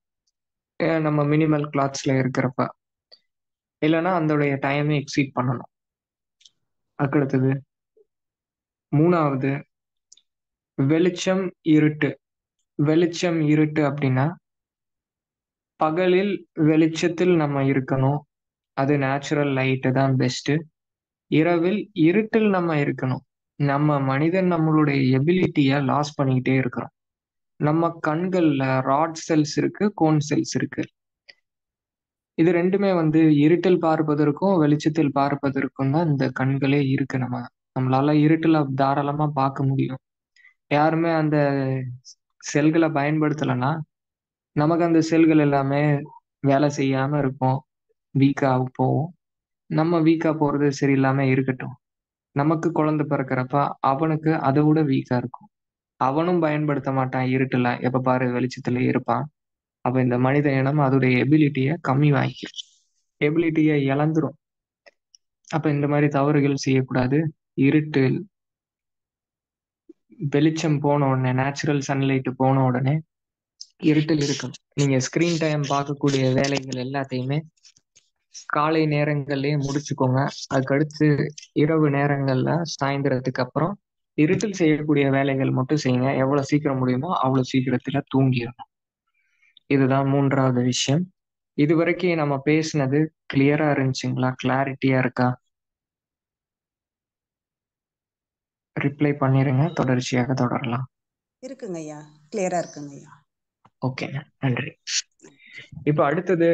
Speaker 2: நம்ம மினிமல் கிளாத்ஸ்ல இருக்கிறப்ப. இல்லைன்னா அதோடைய டைமை எக்ஸீட் பண்ணணும். அதுக்கடுத்தது மூணாவது, வெளிச்சம் இருட்டு. வெளிச்சம் இருட்டு அப்படின்னா பகலில் வெளிச்சத்தில் நம்ம இருக்கணும். அது நேச்சுரல் லைட்டு தான் பெஸ்ட். இரவில் இருட்டில் நம்ம இருக்கணும். நம்ம மனிதன் நம்மளுடைய எபிலிட்டியை லாஸ் பண்ணிக்கிட்டே இருக்கிறோம். நம்ம கண்கள்ல ராட் செல்ஸ் இருக்கு, கோன் செல்ஸ் இருக்கு. இது ரெண்டுமே இருட்டில் பார்ப்பதற்கும் வெளிச்சத்தில் பார்ப்பதற்கும் தான் இந்த கண்களே இருக்கு. நம்மளால இருட்டுல தாராளமா பார்க்க முடியும். யாருமே அந்த செல்களை பயன்படுத்தலைன்னா நமக்கு அந்த செல்கள் எல்லாமே வேலை செய்யாம இருக்கும், வீக்கா போகும். நம்ம வீக்கா போறது சரியில்லாம இருக்கட்டும். நமக்கு குழந்தை பிறக்கிறப்ப அவனுக்கு அதை விட வீக்கா இருக்கும். அவனும் பயன்படுத்த மாட்டான் இருட்டுல, எப்ப பாரு வெளிச்சத்துல இருப்பான். அப்ப இந்த மனித இனம் அதோடைய எபிலிட்டியை கம்மி வாங்கிக்கும், எபிலிட்டியை இழந்துரும். அப்ப இந்த மாதிரி தவறுகள் செய்யக்கூடாது. இருட்டு வெளிச்சம் போன உடனே, நேச்சுரல் சன்லைட் போன உடனே இருட்டில் இருக்கணும். நீங்க ஸ்கிரீன் டைம் பார்க்கக்கூடிய வேலைகள் எல்லாத்தையுமே காலை நேரங்கள்லயே முடிச்சுக்கோங்க. அதுக்கடுத்து இரவு நேரங்கள்ல சாயந்தரத்துக்கு அப்புறம் இருட்டில் செய்யக்கூடிய வேலைகள் மட்டும் செய்யுங்க. எவ்வளவு சீக்கிரம் முடியுமோ அவ்வளவு சீக்கிரத்துல தூங்கிடணும். இதுதான் மூன்றாவது விஷயம். இது வரைக்கும் நம்ம பேசினது கிளியரா இருந்துச்சுங்களா? கிளாரிட்டியா இருக்கா? ரிப்ளை பண்ணிருங்க, தொடர்ச்சியாக தொடரலாம்.
Speaker 3: இருக்குங்க ஐயா, கிளியரா இருக்குங்க ஐயா.
Speaker 2: ஓகேங்க, நன்றி. இப்ப அடுத்தது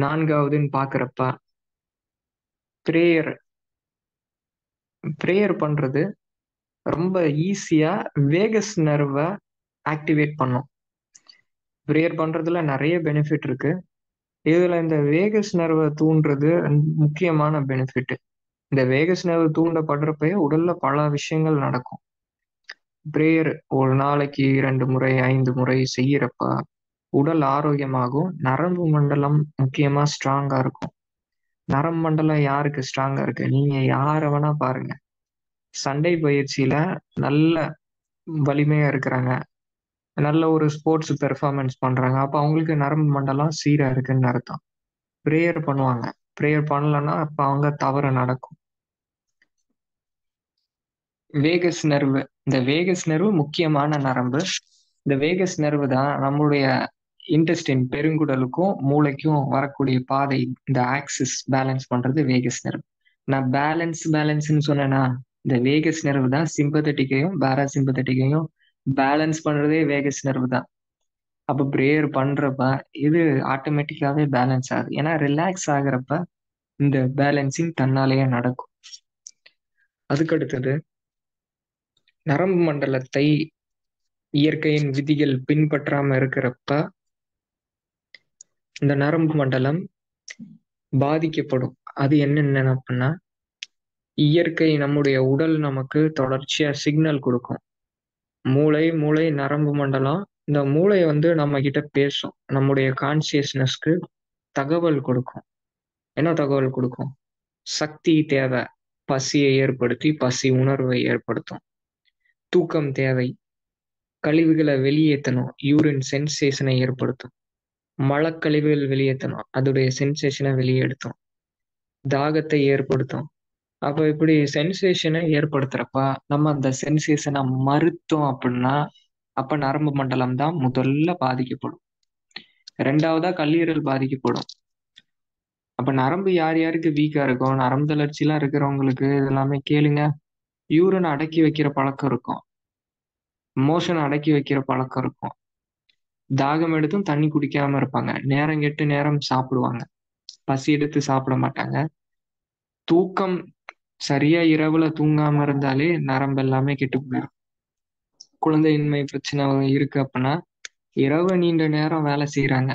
Speaker 2: நான்காவதுன்னு பாக்குறப்ப பிரேயர். பிரேயர் பண்றது ரொம்ப ஈஸியா வேகஸ் நர்வை ஆக்டிவேட் பண்ணும். பிரேயர் பண்றதுல நிறைய பெனிஃபிட் இருக்கு. இதுல இந்த வேகஸ் நர்வை தூண்டுறது முக்கியமான பெனிஃபிட். இந்த வேகஸ் நர்வு தூண்டப்படுறப்பயே உடல்ல பல விஷயங்கள் நடக்கும். பிரேயர் ஒரு நாளைக்கு 2 முறை 5 முறை செய்யறப்ப உடல் ஆரோக்கியமாகும். நரம்பு மண்டலம் முக்கியமா ஸ்ட்ராங்கா இருக்கும். நரம்பு மண்டலம் யாருக்கு ஸ்ட்ராங்கா இருக்கு? நீங்க யார வேணா பாருங்க, சண்டை பயிற்சியில நல்ல வலிமையா இருக்கிறாங்க, நல்ல ஒரு ஸ்போர்ட்ஸ் பெர்ஃபார்மன்ஸ் பண்றாங்க, அப்ப அவங்களுக்கு நரம்பு மண்டலம் சீரா இருக்குன்னு அர்த்தம். பிரேயர் பண்ணுவாங்க. பிரேயர் பண்ணலன்னா அப்ப அவங்க தவறு நடக்கும். Vegas nerve. இந்த வேகஸ் நர்வு முக்கியமான நரம்பு. இந்த வேகஸ் நர்வு தான் நம்மளுடைய இன்டெஸ்டின், பெருங்குடலுக்கும் மூளைக்கும் வரக்கூடிய பாதை. இந்த ஆக்சிஸ் பேலன்ஸ் பண்றது வேகஸ் நர்வு. நான் பேலன்ஸ்ன்னு சொன்னேன்னா இந்த வேகஸ் நர்வு தான் சிம்பத்தட்டிக்கையும் பாராசிம்பத்தட்டிக்கையும் பேலன்ஸ் பண்றதே வேகஸ் நர்வு தான். அப்ப பிரேயர் பண்றப்ப இது ஆட்டோமேட்டிக்காவே பேலன்ஸ் ஆகுது. ஏன்னா ரிலாக்ஸ் ஆகுறப்ப இந்த பேலன்சிங் தன்னாலேயே நடக்கும். அதுக்கடுத்தது நரம்பு மண்டலத்தை இயற்கையின் விதிகள் பின்பற்றாம இருக்கிறப்ப இந்த நரம்பு மண்டலம் பாதிக்கப்படும். அது என்னென்ன அப்படின்னா, இயற்கை நம்முடைய உடல் நமக்கு தொடர்ச்சியா சிக்னல் கொடுக்கும். மூளை நரம்பு மண்டலம் இந்த மூளை வந்து நம்ம கிட்ட பேசும், நம்முடைய கான்சியஸ்னஸ்க்கு தகவல் கொடுக்கும். என்ன தகவல் கொடுக்கும்? சக்தி தேவை, பசியை ஏற்படுத்தி பசி உணர்வை ஏற்படுத்தும். தூக்கம் தேவை, கழிவுகளை வெளியேற்றணும், யூரின் சென்சேஷனை ஏற்படுத்தும். மலக்கழிவுகள் வெளியேற்றணும், அதோடைய சென்சேஷனை வெளியேடுத்தும். தாகத்தை ஏற்படுத்தும். அப்ப இப்படி சென்சேஷனை ஏற்படுத்துறப்ப நம்ம அந்த சென்சேஷனை மறுத்தோம் அப்படின்னா அப்ப நரம்பு மண்டலம் தான் முதல்ல பாதிக்கப்படும். ரெண்டாவதா கல்லீரல் பாதிக்கப்படும். அப்ப நரம்பு யார் யாருக்கு வீக்கா இருக்கும், நரம்பு தளர்ச்சி எல்லாம் இருக்கிறவங்களுக்கு இதெல்லாமே கேளுங்க. யூரின் அடக்கி வைக்கிற பழக்கம் இருக்கும், மோஷன் அடக்கி வைக்கிற பழக்கம் இருக்கும், தாகம் எடுத்தும் தண்ணி குடிக்காம இருப்பாங்க, நேரம் கெட்டு நேரம் சாப்பிடுவாங்க, பசி எடுத்து சாப்பிட மாட்டாங்க. தூக்கம் சரியா இரவுல தூங்காம இருந்தாலே நரம்பு எல்லாமே கெட்டு போயிடும். குழந்தையின்மை பிரச்சனை இருக்கு அப்படின்னா இரவு நீண்ட நேரம் வேலை செய்யறாங்க,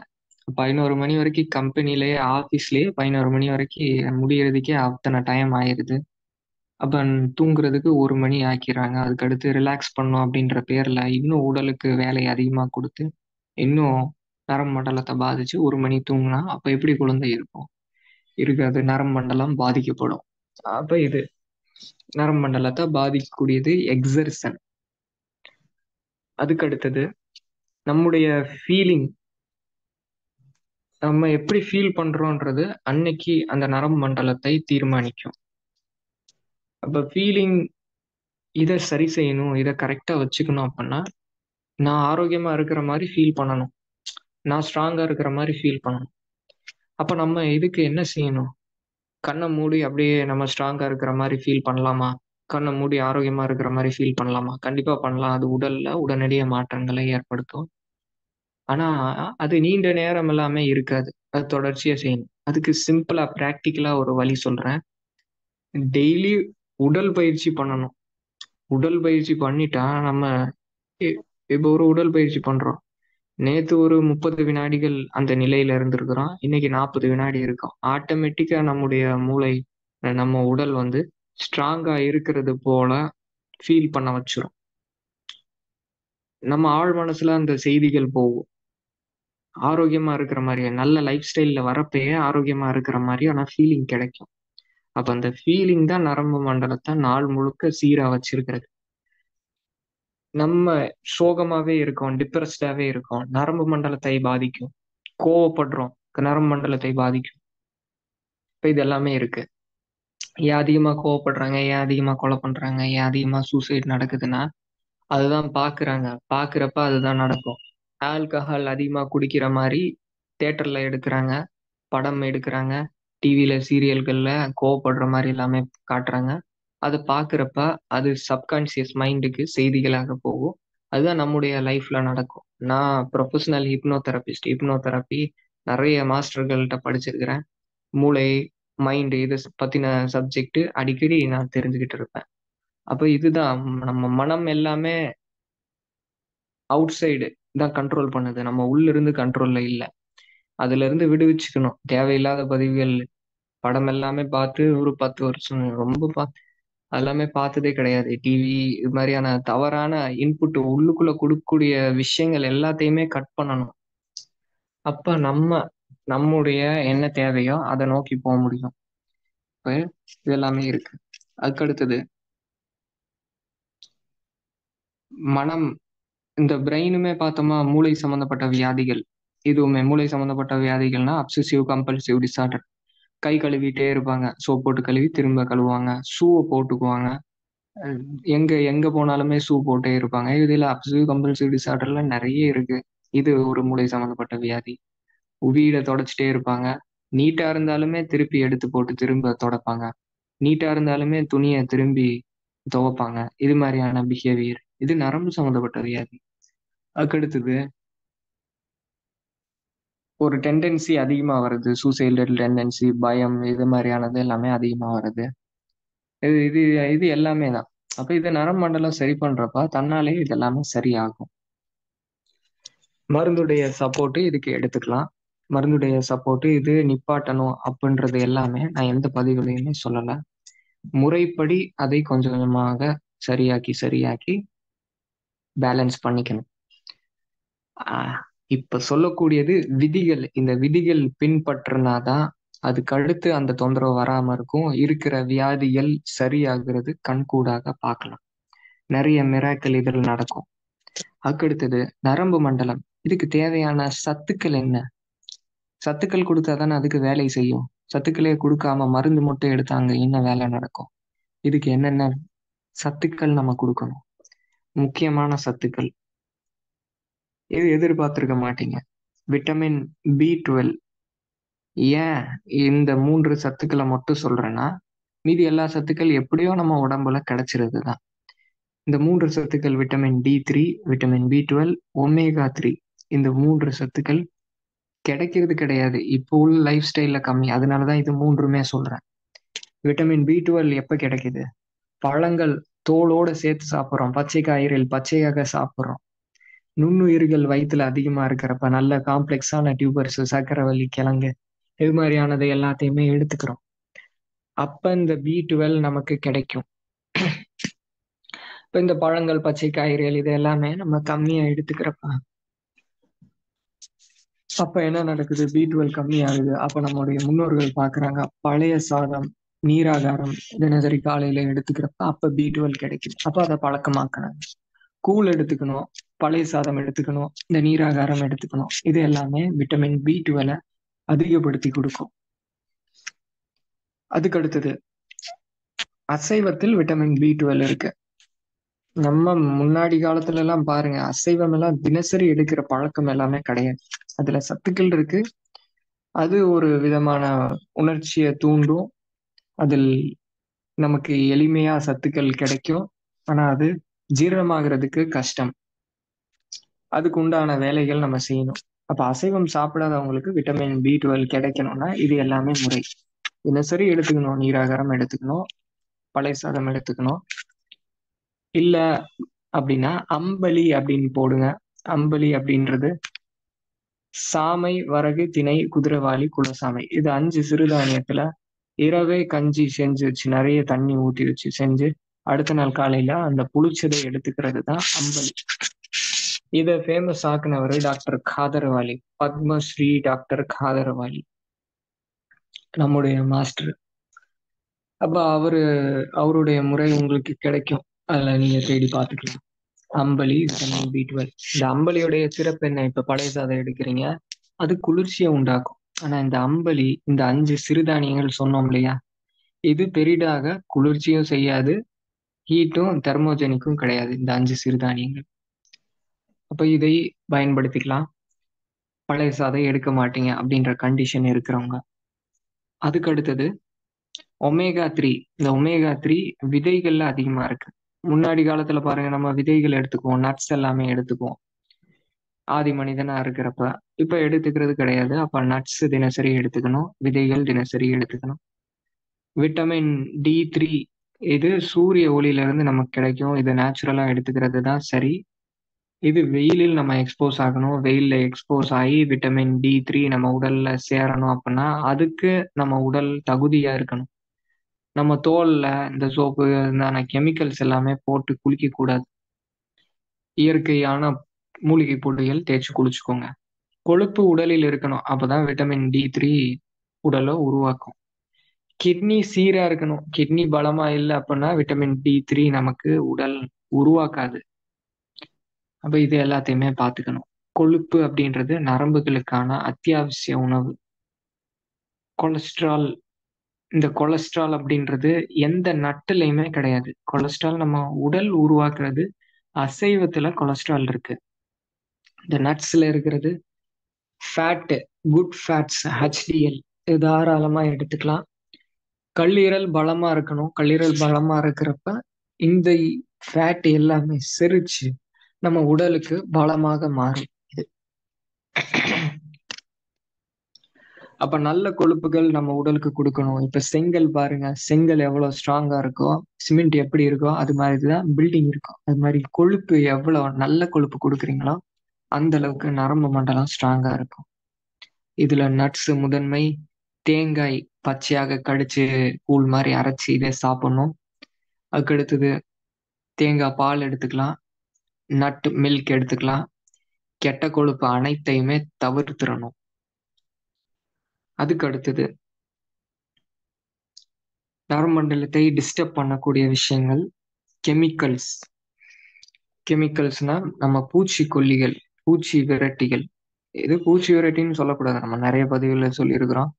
Speaker 2: 11 மணி வரைக்கும் கம்பெனிலேயே ஆபீஸ்லயே 11 மணி வரைக்கும் முடியறதுக்கே அத்தனை டைம் ஆயிருது. அப்ப தூங்குறதுக்கு 1 மணி ஆக்கிறாங்க. அதுக்கடுத்து ரிலாக்ஸ் பண்ணும் அப்படின்ற பேர்ல இன்னும் உடலுக்கு வேலை அதிகமா கொடுத்து இன்னும் நரம்பு மண்டலத்தை பாதிச்சு 1 மணி தூங்கினா அப்ப எப்படி குழந்தை இருக்கும்? இருக்காது, நரம்பு மண்டலம் பாதிக்கப்படும். அப்ப இது நரம்பு மண்டலத்தை பாதிக்கக்கூடியது எக்ஸர்சன். அதுக்கு அடுத்தது நம்முடைய ஃபீலிங், நம்ம எப்படி ஃபீல் பண்றோன்றது அன்னைக்கு அந்த நரம்பு மண்டலத்தை தீர்மானிக்கும். அப்ப ஃபீலிங் இதை சரி செய்யணும், இதை கரெக்டா வச்சுக்கணும் அப்படின்னா நான் ஆரோக்கியமா இருக்கிற மாதிரி ஃபீல் பண்ணணும், நான் ஸ்ட்ராங்கா இருக்கிற மாதிரி ஃபீல் பண்ணணும். அப்ப நம்ம இதுக்கு என்ன செய்யணும்? கண்ணை மூடி அப்படியே நம்ம ஸ்ட்ராங்கா இருக்கிற மாதிரி ஃபீல் பண்ணலாமா? கண்ணை மூடி ஆரோக்கியமா இருக்கிற மாதிரி ஃபீல் பண்ணலாமா? கண்டிப்பா பண்ணலாம். அது உடல்ல உடனடிய மாற்றங்களை ஏற்படுத்தும். ஆனா அது நீண்ட நேரம் எல்லாமே இருக்காது, அது தொடர்ச்சியா செய்யணும். அதுக்கு சிம்பிளா பிராக்டிக்கலா ஒரு வழி சொல்றேன். டெய்லி உடல் பயிற்சி பண்ணணும். உடல் பயிற்சி பண்ணிட்டா நம்ம இப்போ ஒரு உடல் பயிற்சி பண்றோம், நேத்து ஒரு 30 வினாடிகள் அந்த நிலையில இருந்திருக்கிறோம், இன்னைக்கு 40 வினாடி இருக்கும். ஆட்டோமேட்டிக்கா நம்முடைய மூளை நம்ம உடல் வந்து ஸ்ட்ராங்கா இருக்கிறது போல ஃபீல் பண்ண வச்சிரும். நம்ம ஆழ் மனசுல அந்த செய்திகள் போகும், ஆரோக்கியமா இருக்கிற மாதிரியே நல்ல லைஃப் ஸ்டைல்ல வரப்பயே ஆரோக்கியமா இருக்கிற மாதிரியான ஃபீலிங் கிடைக்கும். அப்ப அந்த ஃபீலிங் தான் நரம்பு மண்டலத்தை நாள் முழுக்க சீரா வச்சிருக்கிறது. நம்ம சோகமாவே இருக்கோம், டிப்ரெஸ்டாவே இருக்கோம், நரம்பு மண்டலத்தை பாதிக்கும். கோவப்படுறோம், நரம்பு மண்டலத்தை பாதிக்கும். இப்ப இது எல்லாமே இருக்கு. ஏன் அதிகமா கோவப்படுறாங்க, ஏன் அதிகமா கொலை பண்றாங்க, ஏன் அதிகமா சூசைட் நடக்குதுன்னா அதுதான் பாக்குறாங்க. பாக்குறப்ப அதுதான் நடக்கும். ஆல்கஹால் அதிகமா குடிக்கிற மாதிரி தியேட்டர்ல எடுக்கிறாங்க, படம் எடுக்கிறாங்க, டிவியில சீரியல்கள்ல கோவப்படுற மாதிரி எல்லாமே காட்டுறாங்க. அது பாக்குறப்ப அது சப்கான்சியஸ் மைண்டுக்கு செய்திகளாக போகும். அதுதான் நம்முடைய லைஃப்ல நடக்கும். நான் ப்ரொஃபஷனல் ஹிப்னோதெரப்பி நிறைய மாஸ்டர்கள்ட்ட படிச்சிருக்கிறேன். மூளை, மைண்டு இதை பத்தின சப்ஜெக்ட் அடிக்கடி நான் தெரிஞ்சுக்கிட்டு இருப்பேன். அப்ப இதுதான் நம்ம மனம் எல்லாமே அவுட் சைடு தான் கண்ட்ரோல் பண்ணுது, நம்ம உள்ள இருந்து கண்ட்ரோல்ல இல்லை. அதுல இருந்து விடுவிச்சுக்கணும். தேவையில்லாத பதிவுகள், படம் எல்லாமே பார்த்து ஒரு 10 வருஷம் ரொம்ப எல்லாமே பார்த்ததே கிடையாது. டிவி இது மாதிரியான தவறான இன்புட் உள்ளுக்குள்ள கொடுக்கக்கூடிய விஷயங்கள் எல்லாத்தையுமே கட் பண்ணணும். அப்ப நம்முடைய என்ன தேவையோ அதை நோக்கி போக முடியும். இப்ப இது எல்லாமே இருக்கு. அதுக்கு அடுத்தது மனம், இந்த பிரெயினுமே பார்த்தோமா மூளை சம்பந்தப்பட்ட வியாதிகள். இதுவுமே மூளை சம்பந்தப்பட்ட வியாதிகள்னா அப்சசிவ் கம்பல்சிவ் டிசார்டர். கை கழுவிட்டே இருப்பாங்க, சோப் போட்டு கழுவி திரும்ப கழுவுவாங்க, ஷூவை போட்டுக்குவாங்க, எங்க எங்க போனாலுமே ஷூ போட்டே இருப்பாங்க. இதுல அப்சசிவ் கம்பல்சிவ் டிசார்டர்ல நிறைய இருக்கு. இது ஒரு மூளை சம்பந்தப்பட்ட வியாதி. வீடை தொடச்சிட்டே இருப்பாங்க, நீட்டா இருந்தாலுமே திருப்பி எடுத்து போட்டு திரும்ப தொடப்பாங்க, நீட்டா இருந்தாலுமே துணியை திரும்பி துவைப்பாங்க. இது மாதிரியான பிஹேவியர் இது நரம்பு சம்பந்தப்பட்ட வியாதி. அதுக்கடுத்தது ஒரு டெண்டன்சி அதிகமா வருது, சூசைடல் டெண்டன்சி, பயம், இது மாதிரியானது எல்லாமே அதிகமா வருது. இது இது இது எல்லாமே தான். அப்ப இது நரம்பு மண்டலம் சரி பண்றப்ப தன்னாலே இது எல்லாமே சரியாகும். மருந்துடைய சப்போர்ட் இதுக்கு எடுத்துக்கலாம். மருந்துடைய சப்போர்ட் இது நிப்பாட்டணும் அப்படின்றது எல்லாமே நான் எந்த பதிவுலையுமே சொல்லல. முறைப்படி அதை கொஞ்சம் கொஞ்சமாக சரியாக்கி பேலன்ஸ் பண்ணிக்கணும். இப்ப சொல்லக்கூடியது விதிகள். இந்த விதிகள் பின்பற்றினாதான் அதுக்கு அடுத்து அந்த தொந்தரவு வராம இருக்கும். இருக்கிற வியாதிகள் சரியாகிறது கண்கூடாக பார்க்கலாம். நிறைய மிராக்கள் இதில் நடக்கும். அதுக்கடுத்தது நரம்பு மண்டலம். இதுக்கு தேவையான சத்துக்கள் என்ன? சத்துக்கள் கொடுத்தாதானே அதுக்கு வேலை செய்யும். சத்துக்களே கொடுக்காம மருந்து மட்டும் எடுத்தாங்க என்ன வேலை நடக்கும்? இதுக்கு என்னென்ன சத்துக்கள் நம்ம கொடுக்கணும்? முக்கியமான சத்துக்கள் இது எதிர்பார்த்திருக்க மாட்டீங்க. Vitamin B12. ஏன் இந்த 3 சத்துக்களை மட்டும் சொல்றேன்னா, மீதி எல்லா சத்துக்கள் எப்படியோ நம்ம உடம்புல கிடைச்சிருது தான். இந்த 3 சத்துக்கள் vitamin D3, vitamin B12, omega 3. இந்த 3 சத்துக்கள் கிடைக்கிறது கிடையாது. இப்போ உள்ள லைஃப் ஸ்டைல்ல கம்மி. அதனாலதான் இது 3மே சொல்றேன். விட்டமின் B12 எப்ப கிடைக்குது? பழங்கள் தோலோட சேர்த்து சாப்பிட்றோம். பச்சை காய்கறிகள் பச்சையாக சாப்பிட்றோம். நுண்ணுயிர்கள் வயிற்றுல அதிகமா இருக்கிறப்ப நல்ல காம்ப்ளெக்ஸான டியூபர்ஸ், சக்கரவள்ளி கிழங்கு இது மாதிரியானது எல்லாத்தையுமே எடுத்துக்கிறோம். அப்ப இந்த B12 நமக்கு கிடைக்கும். இப்ப இந்த பழங்கள், பச்சை காய்கறிகள் இது எல்லாமே நம்ம கம்மியா எடுத்துக்கிறப்ப அப்ப என்ன நடக்குது? B12 கம்மியாகுது. அப்ப நம்முடைய முன்னோர்கள் பாக்குறாங்க, பழைய சாதம், நீராகாரம் தினசரி காலையில எடுத்துக்கிறப்ப அப்ப B12 கிடைக்குது. அப்ப அதை பழக்கமாக்குறாங்க. கூழ் எடுத்துக்கணும், பழைய சாதம் எடுத்துக்கணும், இந்த நீராகாரம் எடுத்துக்கணும். இது எல்லாமே விட்டமின் B12 அதிகப்படுத்தி கொடுக்கும். அதுக்கு அடுத்தது அசைவத்தில் விட்டமின் B12 இருக்கு. நம்ம முன்னாடி காலத்துல எல்லாம் பாருங்க, அசைவம் எல்லாம் தினசரி எடுக்கிற பழக்கம் எல்லாமே கிடையாது. அதுல சத்துக்கள் இருக்கு. அது ஒரு விதமான உணர்ச்சியை தூண்டும். அதில் நமக்கு எளிமையா சத்துக்கள் கிடைக்கும். ஆனா அது ஜீரணமாகிறதுக்கு கஷ்டம். அதுக்கு உண்டான வேலைகள் நம்ம செய்யணும். அப்ப அசைவம் சாப்பிடாதவங்களுக்கு விட்டமின் B12 கிடைக்கணும்னா இது எல்லாமே முறை. தினசரி எடுத்துக்கணும். நீராகாரம் எடுத்துக்கணும், பழைய சாதம் எடுத்துக்கணும். இல்ல அப்படின்னா அம்பலி அப்படின்னு போடுங்க. அம்பலி அப்படின்றது சாமை, வரகு, திணை, குதிரைவாலி, குலசாமை. இது 5 சிறுதானியத்துல இரவே கஞ்சி செஞ்சு வச்சு நிறைய தண்ணி ஊத்தி வச்சு செஞ்சு அடுத்த நாள் காலையில அந்த புளிச்சதை எடுத்துக்கிறது தான் அம்பலி. இதை ஃபேமஸ் ஆக்குனவர் டாக்டர் காதர்வாலி, பத்மஸ்ரீ டாக்டர் காதர்வாலி, நம்முடைய மாஸ்டர். அப்ப அவருடைய முறை உங்களுக்கு கிடைக்கும். அதுல நீங்க தேடி பார்த்துக்கலாம். Ambuli, vitamin B12. இந்த அம்பலியுடைய சிறப்பு என்ன? இப்ப பழைய சாதம் எடுக்கிறீங்க, அது குளிர்ச்சியை உண்டாக்கும். ஆனா இந்த அம்பலி, இந்த 5 சிறுதானியங்கள் சொன்னோம் இல்லையா, இது பெரிதாக குளிர்ச்சியும் செய்யாது, ஹீட்டும் தெர்மோஜெனிக்கும் கிடையாது இந்த 5 சிறுதானியங்கள். அப்ப இதை பயன்படுத்திக்கலாம். பழைய சாதம் எடுக்க மாட்டீங்க அப்படின்ற கண்டிஷன் இருக்கிறவங்க. அதுக்கு அடுத்தது ஒமேகா 3. இந்த ஒமேகா 3 விதைகள்ல அதிகமா இருக்கு. முன்னாடி காலத்துல பாருங்க, நம்ம விதைகள் எடுத்துக்குவோம், நட்ஸ் எல்லாமே எடுத்துக்குவோம் ஆதி மனிதனா இருக்கிறப்ப. இப்ப எடுத்துக்கிறது கிடையாது. அப்ப நட்ஸ் தினசரி எடுத்துக்கணும், விதைகள் தினசரி எடுத்துக்கணும். விட்டமின் D3 இது சூரிய ஒளியில இருந்து நமக்கு கிடைக்கும். இது நேச்சுரலா எடுத்துக்கிறது தான் சரி. இது வெயிலில் நம்ம எக்ஸ்போஸ் ஆகணும். வெயில்ல எக்ஸ்போஸ் ஆகி விட்டமின் D3 நம்ம உடல்ல சேரணும் அப்படின்னா அதுக்கு நம்ம உடல் தகுதியா இருக்கணும். நம்ம தோல்ல இந்த சோப்பு இந்த கெமிக்கல்ஸ் எல்லாமே போட்டு குளிக்க கூடாது. இயற்கையான மூலிகை பொடிகள் தேய்ச்சி குளிச்சுக்கோங்க. கொழுப்பு உடலில் இருக்கணும். அப்பதான் விட்டமின் D3 உடலை உருவாக்கும். கிட்னி சீரா இருக்கணும். கிட்னி பலமா இல்லை அப்படின்னா விட்டமின் D3 நமக்கு உடல் உருவாக்காது. அப்ப இது எல்லாத்தையுமே பார்த்துக்கணும். கொழுப்பு அப்படின்றது நரம்புகளுக்கான அத்தியாவசிய உணவு. கொலஸ்ட்ரால், இந்த கொலஸ்ட்ரால் அப்படின்றது எந்த நட்டுலையுமே கிடையாது. கொலஸ்ட்ரால் நம்ம உடல் உருவாக்குறது. அசைவத்துல கொலஸ்ட்ரால் இருக்கு. இந்த நட்ஸ்ல இருக்கிறது ஃபேட், குட் ஃபேட்ஸ், HDL தாராளமா எடுத்துக்கலாம். கல்லீரல் பலமா இருக்கணும். கல்லீரல் பலமா இருக்கிறப்ப இந்த ஃபேட் எல்லாமே செரிச்சு நம்ம உடலுக்கு பலமாக மாறும். இது அப்ப நல்ல கொழுப்புகள் நம்ம உடலுக்கு கொடுக்கணும். இப்ப செங்கல் பாருங்க, செங்கல் எவ்வளவு ஸ்ட்ராங்கா இருக்கோ, சிமெண்ட் எப்படி இருக்கோ அது மாதிரிதான் பில்டிங் இருக்கும். அது மாதிரி கொழுப்பு எவ்வளவு நல்ல கொழுப்பு கொடுக்குறீங்களோ அந்த அளவுக்கு நரம்பு மண்டலம் ஸ்ட்ராங்கா இருக்கும். இதுல நட்ஸ் முதன்மை. தேங்காய் பச்சையாக கடிச்சு கூழ் மாதிரி அரைச்சி இதை சாப்பிடணும். அதுக்கு அடுத்தது தேங்காய் பால் எடுத்துக்கலாம், நட் மில்க் எடுத்துக்கலாம். கெட்ட கொழுப்பு அனைத்தையுமே தவிர்த்திடணும். அதுக்கு அடுத்தது நரம்பண்டலத்தை டிஸ்டர்ப் பண்ணக்கூடிய விஷயங்கள் கெமிக்கல்ஸ். கெமிக்கல்ஸ்னா நம்ம பூச்சிக்கொல்லிகள், பூச்சி விரட்டிகள். இது பூச்சி விரட்டின்னு சொல்லக்கூடாது, நம்ம நிறைய பதிவுல சொல்லியிருக்கிறோம்.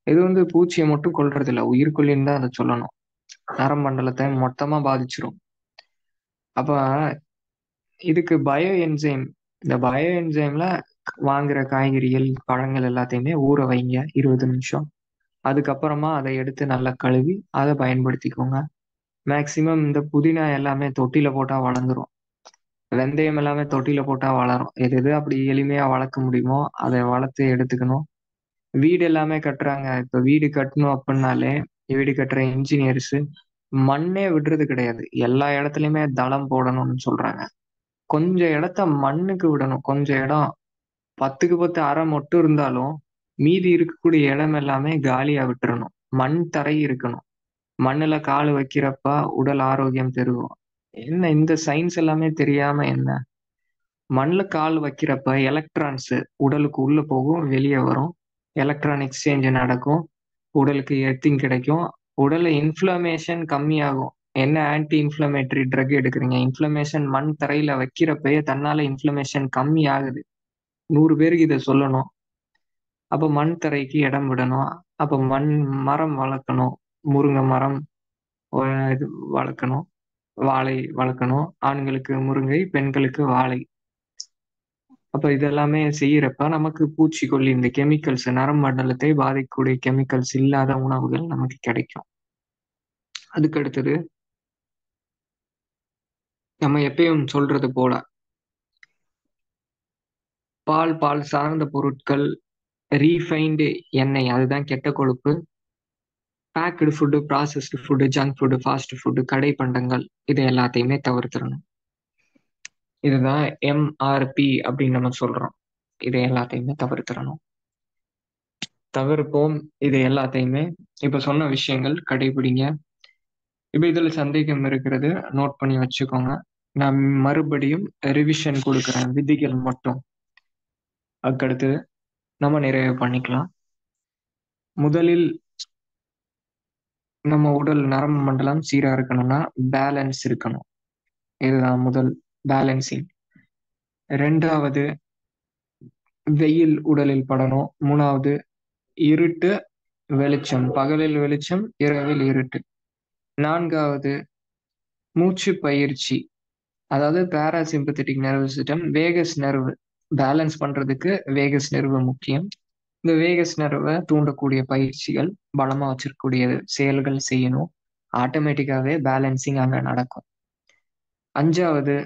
Speaker 2: இது வந்து பூச்சியை மட்டும் கொல்றது இல்லை, உயிர்கொல்லின்னு தான் அதை சொல்லணும். நரம்பண்டலத்தை மொத்தமா பாதிச்சிரும். அப்ப இதுக்கு பயோ என்சைம், இந்த பயோ என்சைம்ல வாங்குற காய்கறிகள், பழங்கள் எல்லாத்தையுமே ஊற வைங்க 20 நிமிஷம். அதுக்கப்புறமா அதை எடுத்து நல்லா கழுவி அதை பயன்படுத்திக்கோங்க. மேக்சிமம் இந்த புதினா எல்லாமே தொட்டில போட்டா வளர்ந்துரும். வெந்தயம் எல்லாமே தொட்டில போட்டா வளரும். எது அப்படி எளிமையா வளர்க்க முடியுமோ அதை வளர்த்து எடுத்துக்கணும். வீடு எல்லாமே கட்டுறாங்க. இப்ப வீடு கட்டணும் அப்படின்னாலே வீடு கட்டுற இன்ஜினியர்ஸ் மண்ணே விடுறது கிடையாது. எல்லா இடத்துலயுமே தளம் போடணும்னு சொல்றாங்க. கொஞ்சம் இடத்த மண்ணுக்கு விடணும். கொஞ்சம் இடம் 10க்கு 10 அறை மட்டும் இருந்தாலும் மீதி இருக்கக்கூடிய இடம் எல்லாமே காலியா விட்டுறணும். மண் தரை இருக்கணும். மண்ணுல கால் வைக்கிறப்ப உடல் ஆரோக்கியம் பெருகும். என்ன இந்த சயின்ஸ் எல்லாமே தெரியாம என்ன? மண்ணுல கால் வைக்கிறப்ப எலக்ட்ரான்ஸ் உடலுக்கு உள்ள போகும், வெளியே வரும். எலக்ட்ரான் எக்ஸ்சேஞ்ச் நடக்கும், உடலுக்கு எர்த்திங் கிடைக்கும், உடல்ல இன்ஃப்ளமேஷன் கம்மியாகும். என்ன ஆன்டி இன்ஃப்ளமேட்டரி ட்ரக் எடுக்கிறீங்க, இன்ஃப்ளமேஷன் மண் தரையில வைக்கிறப்பயே தன்னால இன்ஃப்ளமேஷன் கம்மி ஆகுது. 100 பேருக்கு இதை சொல்லணும். அப்ப மண் தரைக்கு இடம் விடணும். அப்ப மரம் வளர்க்கணும். முருங்கை மரம் இது வளர்க்கணும், வாழை வளர்க்கணும். ஆண்களுக்கு முருங்கை, பெண்களுக்கு வாழை. அப்ப இதெல்லாமே செய்யறப்ப நமக்கு பூச்சிக்கொல்லி, இந்த கெமிக்கல்ஸ், நரம்பண்டலத்தை பாதிக்கக்கூடிய கெமிக்கல்ஸ் இல்லாத உணவுகள் நமக்கு கிடைக்கும். அதுக்கு அடுத்தது நம்ம எப்பயும் சொல்றது போல பால் சார்ந்த பொருட்கள், ரீஃபைன்டு எண்ணெய், அதுதான் கெட்ட கொழுப்பு, baked food, processed food, junk food, fast food, கடை பண்டங்கள், இதை எல்லாத்தையுமே தவிர்த்திடணும். இதுதான் MRP அப்படின்னு நம்ம சொல்றோம். இதை எல்லாத்தையுமே தவிர்த்திடணும். தவிர்ப்போம் இது எல்லாத்தையுமே. இப்ப சொன்ன விஷயங்கள் கடைபிடிங்க. இப்ப இதுல சந்தேகம் இருக்கிறது நோட் பண்ணி வச்சுக்கோங்க. நான் மறுபடியும் ரிவிஷன் கொடுக்குறேன், விதிகள் மட்டும். அதுக்கடுத்து நம்ம நிறைவு பண்ணிக்கலாம். முதலில் நம்ம உடல் நரம்பு மண்டலம் சீரா இருக்கணும்னா பேலன்ஸ் இருக்கணும். இதுதான் முதல், பேலன்சிங். 2வது வெயில் உடலில் படணும். 3வது இருட்டு வெளிச்சம், பகலில் வெளிச்சம், இரவில் இருட்டு. 4வது மூச்சு பயிற்சி, அதாவது parasympathetic nervous system, Vegas nerve balance பண்றதுக்கு வேகஸ் நர்வு முக்கியம். இந்த வேகஸ் நர்வை தூண்டக்கூடிய பயிற்சிகள், பலமா வச்சிருக்கக்கூடிய செயல்கள் செய்யணும். ஆட்டோமேட்டிக்காவே பேலன்சிங் அங்க நடக்கும். 5வது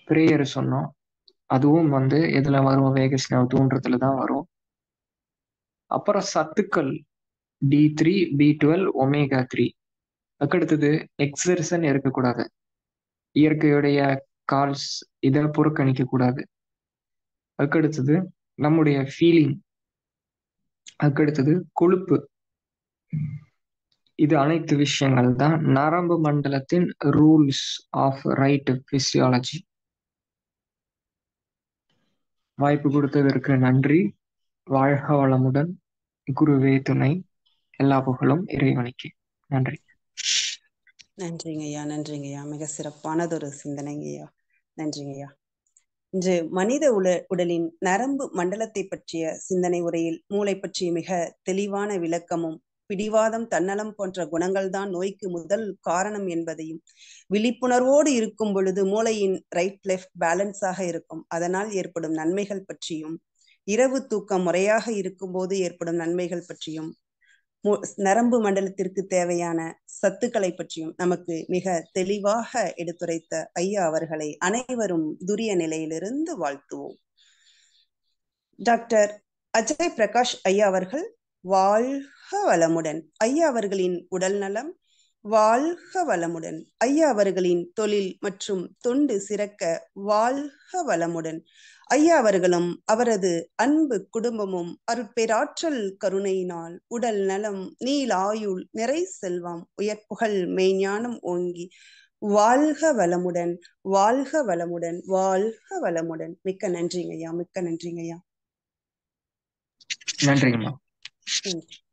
Speaker 2: பிரேயர் சொன்னோம். அதுவும் வந்து எதுல வரும், வேகஸ் நர்வ் தூண்டுறதுல தான் வரும். அப்புறம் சத்துக்கள் D3, B12, ஒமேகா 3. அதுக்கடுத்தது எக்ஸர்சன் இருக்கக்கூடாது. இயற்கையுடைய கால்ஸ் இதை புறக்கணிக்க கூடாது. அதுக்கடுத்தது நம்முடைய ஃபீலிங். அதுக்கடுத்தது கொழுப்பு. இது அனைத்து விஷயங்கள் தான் நரம்பு மண்டலத்தின் ரூல்ஸ் ஆஃப் ரைட் பிசியாலஜி. வாய்ப்பு கொடுத்ததற்கு நன்றி. வாழ்க வளமுடன். குருவே துணை. எல்லா புகழும் இறைவனுக்கு. நன்றி.
Speaker 3: நன்றிங்கய்யா, நன்றிங்கய்யா. மிக சிறப்பானதொரு சிந்தனைங்கய்யா. நன்றிங்கய்யா. இன்று மனித உடலின் நரம்பு மண்டலத்தை பற்றிய சிந்தனை உரையில் மூளை பற்றிய மிக தெளிவான விளக்கமும், பிடிவாதம், தன்னலம் போன்ற குணங்கள் தான் நோய்க்கு முதல் காரணம் என்பதையும், விழிப்புணர்வோடு இருக்கும் பொழுது மூளையின் ரைட் லெஃப்ட் பேலன்ஸாக இருக்கும், அதனால் ஏற்படும் நன்மைகள் பற்றியும், இரவு தூக்கம் முறையாக இருக்கும்போது ஏற்படும் நன்மைகள் பற்றியும், நரம்பு மண்டலத்திற்கு தேவையான சத்துக்களை பற்றியும் நமக்கு மிக தெளிவாக எடுத்துரைத்த ஐயா அவர்களை அனைவரும் துரிய நிலையிலிருந்து வாழ்த்துவோம். டாக்டர் அஜய் பிரகாஷ் ஐயா அவர்கள் வாழ்க வளமுடன். ஐயா அவர்களின் உடல் நலம் வாழ்க வளமுடன். ஐயா அவர்களின் தொழில் மற்றும் தொண்டு சிறக்க வாழ்க வளமுடன். ஐயா அவர்களும் அவரது அன்பு குடும்பமும் அருட்பேராற்றல் கருணையினால் உடல் நலம், நீல் ஆயுள், நிறை செல்வம், உயர்ப்புகழ், மெய்ஞானம் ஓங்கி வாழ்க வளமுடன், வாழ்க வளமுடன், வாழ்க வளமுடன். மிக்க நன்றிங்க ஐயா, மிக்க நன்றிங்க ஐயா.
Speaker 2: நன்றிங்கம்மா.
Speaker 3: நன்றி.